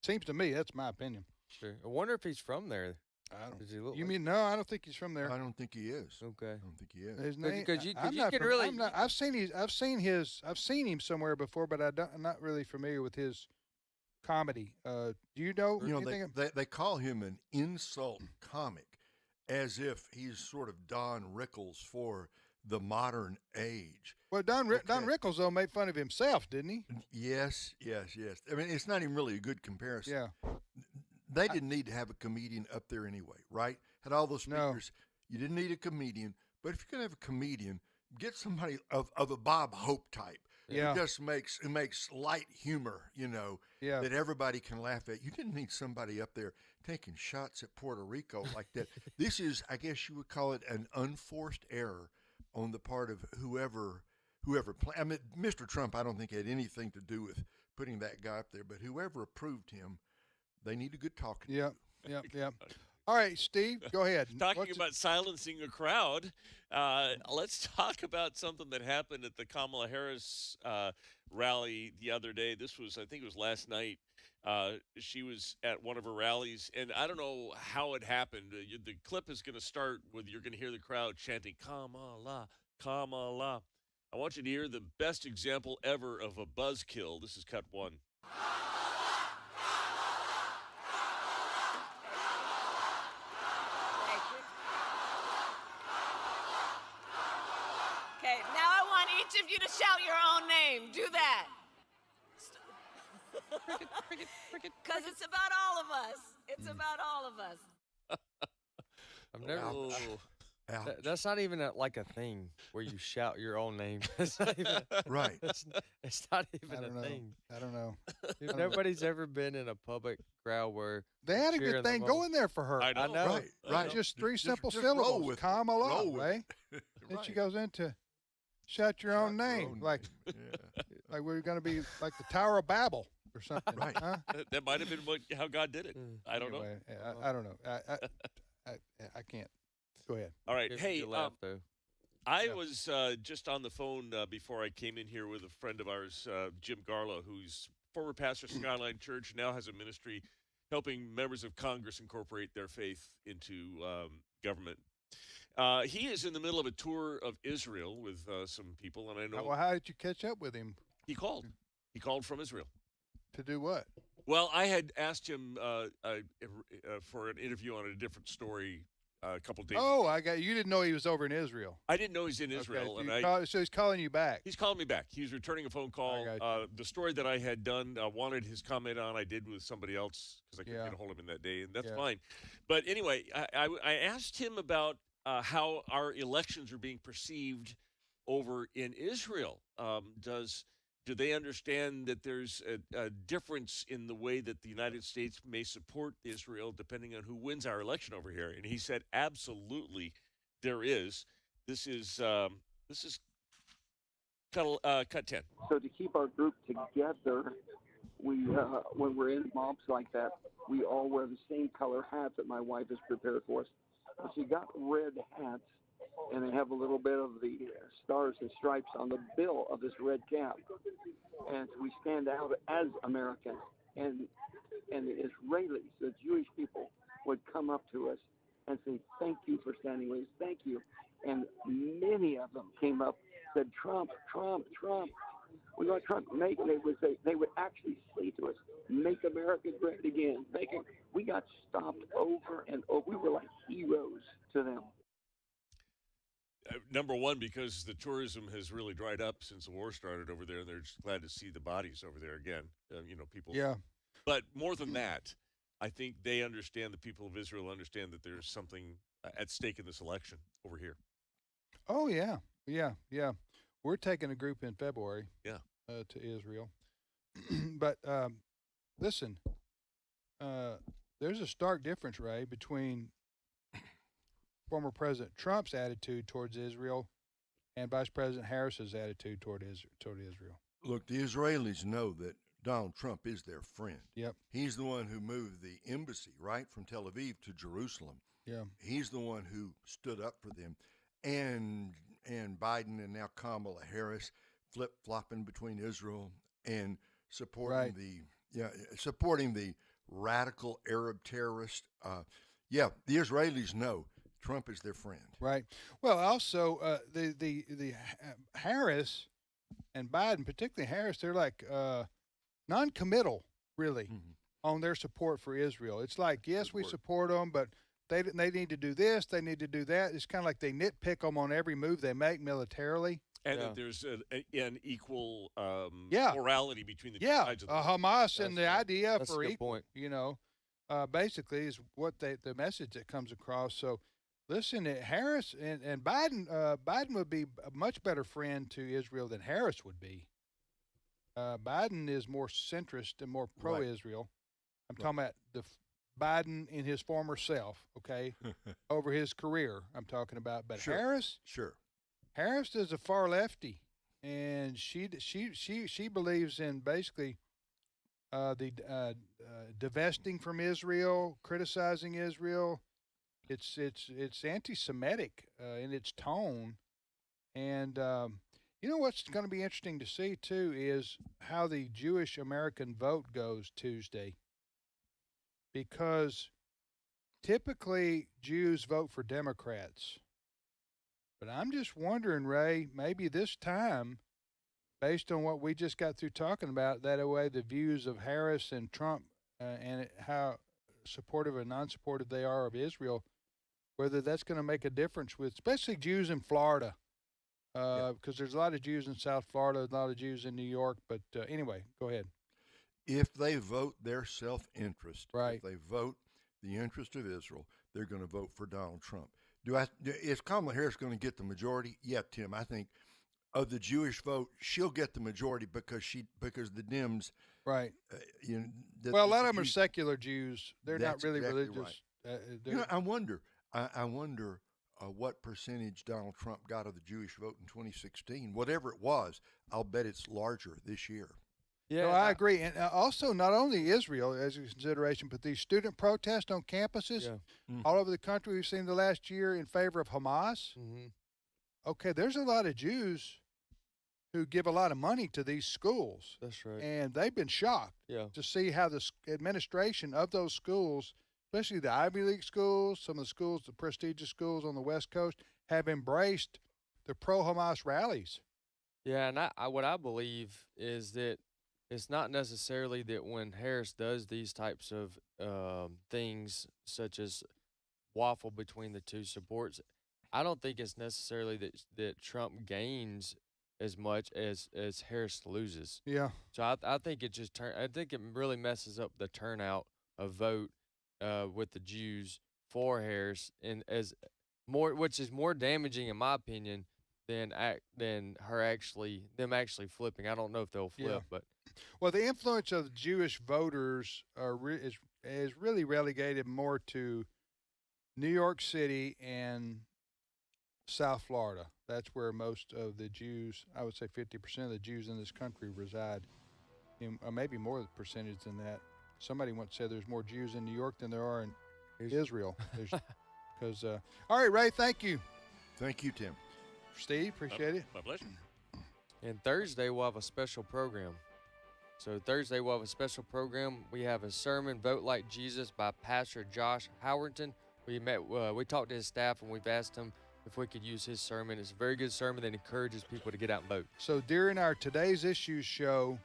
Speaker 3: seems to me that's my opinion.
Speaker 4: Sure. I wonder if he's from there.
Speaker 3: I don't.
Speaker 4: Does he look
Speaker 3: You
Speaker 4: like
Speaker 3: mean no? I don't think he's from there.
Speaker 6: I don't think he is.
Speaker 4: Okay.
Speaker 6: I don't think he is.
Speaker 3: His name,
Speaker 4: Because you
Speaker 3: I'm
Speaker 4: could
Speaker 3: from-
Speaker 4: really.
Speaker 3: I'm not, I've seen him somewhere before, but I'm not really familiar with his comedy. Do you know?
Speaker 6: You know,
Speaker 3: anything?
Speaker 6: they call him an insult comic, as if he's sort of Don Rickles for the modern age.
Speaker 3: Well, Don Rickles though made fun of himself, didn't he?
Speaker 6: Yes. I mean, it's not even really a good comparison.
Speaker 3: Yeah.
Speaker 6: They didn't need to have a comedian up there anyway, right? Had all those speakers. No. You didn't need a comedian, but if you're gonna have a comedian, get somebody of a Bob Hope type.
Speaker 3: Yeah.
Speaker 6: Who just makes light humor, that everybody can laugh at. You didn't need somebody up there taking shots at Puerto Rico like that. This is, I guess you would call it, an unforced error on the part of whoever I mean, Mr. Trump, I don't think had anything to do with putting that guy up there, but whoever approved him, they need a good talking.
Speaker 3: Yeah. All right, Steve, go ahead.
Speaker 8: Talking about silencing a crowd, let's talk about something that happened at the Kamala Harris rally the other day. I think it was last night. She was at one of her rallies, and I don't know how it happened. The clip is going to start with you're going to hear the crowd chanting, Kamala, Kamala. I want you to hear the best example ever of a buzzkill. This is cut one.
Speaker 9: Okay, now I want each of you to shout your own name. Do that. Because it's about all of us. It's about all of us.
Speaker 4: I've never. That's not even like a thing where you shout your own name. It's not even,
Speaker 6: right.
Speaker 4: It's not even a thing.
Speaker 3: I don't know.
Speaker 4: Nobody's ever been in a public crowd where
Speaker 3: they had a good thing going there for her.
Speaker 8: I know.
Speaker 6: Right.
Speaker 3: Just three simple
Speaker 6: just
Speaker 3: syllables.
Speaker 6: roll with
Speaker 3: Kamala, right? Then she goes into shout your own name, like we're going to be like the Tower of Babel or something.
Speaker 6: Right.
Speaker 3: Huh?
Speaker 8: That might have been how God did it. I don't know.
Speaker 3: I don't know. I can't. Go ahead.
Speaker 8: All right. Hey, I
Speaker 4: Yeah.
Speaker 8: was just on the phone before I came in here with a friend of ours, Jim Garlow, who's former pastor of Skyline Church, now has a ministry helping members of Congress incorporate their faith into government. He is in the middle of a tour of Israel with some people, and I know.
Speaker 3: Well, how did you catch up with him?
Speaker 8: He called. He called from Israel.
Speaker 3: To do what?
Speaker 8: Well, I had asked him for an interview on a different story a couple days.
Speaker 3: Oh, I got you. Didn't know he was over in Israel.
Speaker 8: I didn't know he's in Israel,
Speaker 3: So he's calling you back.
Speaker 8: He's calling me back. He's returning a phone call. The story that I had done, wanted his comment on, I did with somebody else because I couldn't get a hold of him that day, and that's fine. But anyway, I asked him about how our elections are being perceived over in Israel. Do they understand that there's a difference in the way that the United States may support Israel depending on who wins our election over here? And he said, absolutely, there is. This is cut 10.
Speaker 10: So to keep our group together, we when we're in mobs like that, we all wear the same color hats that my wife has prepared for us. So she got red hats, and they have a little bit of the stars and stripes on the bill of this red cap. And we stand out as Americans. And the Israelis, the Jewish people, would come up to us and say, thank you for standing with us, thank you. And many of them came up, said, Trump, Trump, Trump. We want Trump. They would actually say to us, make America great again. We got stopped over and over. We were like heroes to them.
Speaker 8: Number one, because the tourism has really dried up since the war started over there, and they're just glad to see the bodies over there again. People.
Speaker 3: Yeah.
Speaker 8: But more than that, I think they understand, the people of Israel understand that there's something at stake in this election over here.
Speaker 3: Oh, yeah. Yeah. We're taking a group in February to Israel. But listen, there's a stark difference, Ray, between former President Trump's attitude towards Israel and Vice President Harris's attitude toward Israel.
Speaker 6: Look, the Israelis know that Donald Trump is their friend.
Speaker 3: Yep.
Speaker 6: He's the one who moved the embassy, right, from Tel Aviv to Jerusalem.
Speaker 3: Yeah.
Speaker 6: He's the one who stood up for them. And Biden and now Kamala Harris flip-flopping between Israel and supporting the radical Arab terrorist. The Israelis know Trump is their friend.
Speaker 3: Right. Well, also the Harris and Biden, particularly Harris, they're like non-committal, really, on their support for Israel. It's like, yes, we support them, but they need to do this, they need to do that. It's kind of like they nitpick them on every move they make militarily.
Speaker 8: And that there's an equal morality between the two sides of the
Speaker 3: Hamas and the idea
Speaker 4: That's
Speaker 3: for
Speaker 4: a good
Speaker 3: equal,
Speaker 4: point.
Speaker 3: basically is what the message that comes across. So, listen, Harris and Biden, Biden would be a much better friend to Israel than Harris would be. Biden is more centrist and more pro-Israel. I'm talking about the Biden in his former self, okay, over his career. I'm talking about, but Harris is a far lefty, and she believes in basically the divesting from Israel, criticizing Israel. It's anti-Semitic in its tone, and you know what's going to be interesting to see too is how the Jewish American vote goes Tuesday, because typically Jews vote for Democrats, but I'm just wondering, Ray, maybe this time, based on what we just got through talking about, that way the views of Harris and Trump and how supportive and non-supportive they are of Israel, whether that's going to make a difference with especially Jews in Florida, because there's a lot of Jews in South Florida, a lot of Jews in New York. But anyway, go ahead.
Speaker 6: If they vote their self-interest, if they vote the interest of Israel, they're going to vote for Donald Trump. Is Kamala Harris going to get the majority? Yeah, Tim, I think of the Jewish vote, she'll get the majority because the Dems,
Speaker 3: right?
Speaker 6: A
Speaker 3: lot of them are secular Jews. They're not really
Speaker 6: exactly
Speaker 3: religious.
Speaker 6: Right. I wonder what percentage Donald Trump got of the Jewish vote in 2016. Whatever it was, I'll bet it's larger this year.
Speaker 3: Yeah, no, I agree. And also, not only Israel as a consideration, but these student protests on campuses all over the country we've seen the last year in favor of Hamas. Okay, there's a lot of Jews who give a lot of money to these schools.
Speaker 4: That's right.
Speaker 3: And they've been shocked to see how the administration of those schools, especially the Ivy League schools, some of the schools, the prestigious schools on the West Coast, have embraced the pro-Hamas rallies.
Speaker 4: Yeah, and what I believe is that it's not necessarily that when Harris does these types of things, such as waffle between the two supports, I don't think it's necessarily that Trump gains as much as Harris loses.
Speaker 3: Yeah.
Speaker 4: So I think I think it really messes up the turnout of vote with the Jews for Harris, and which is more damaging in my opinion than them actually flipping. I don't know if they'll flip, but
Speaker 3: well, the influence of the Jewish voters is really relegated more to New York City and South Florida. That's where most of the Jews, I would say 50% of the Jews in this country reside, or maybe more percentage than that. Somebody once said there's more Jews in New York than there are in Israel. All right, Ray, thank you.
Speaker 6: Thank you, Tim.
Speaker 3: Steve, appreciate it.
Speaker 8: My pleasure.
Speaker 4: And Thursday we'll have a special program. So Thursday we'll have a special program. We have a sermon, Vote Like Jesus, by Pastor Josh Howerton. We talked to his staff and we've asked him if we could use his sermon. It's a very good sermon that encourages people to get out and vote.
Speaker 3: So during our Today's Issues show,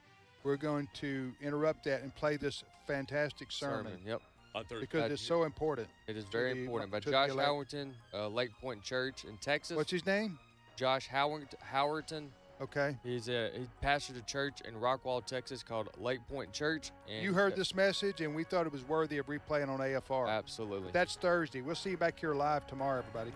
Speaker 3: we're going to interrupt that and play this fantastic sermon.
Speaker 4: Yep.
Speaker 8: On Thursday.
Speaker 3: Because it's so important.
Speaker 4: It is very important. By Josh Howerton, Lake Point Church in Texas.
Speaker 3: What's his name?
Speaker 4: Josh Howerton.
Speaker 3: Okay.
Speaker 4: He pastored a church in Rockwall, Texas called Lake Point Church. And
Speaker 3: You heard this message, and we thought it was worthy of replaying on AFR.
Speaker 4: Absolutely.
Speaker 3: That's Thursday. We'll see you back here live tomorrow, everybody.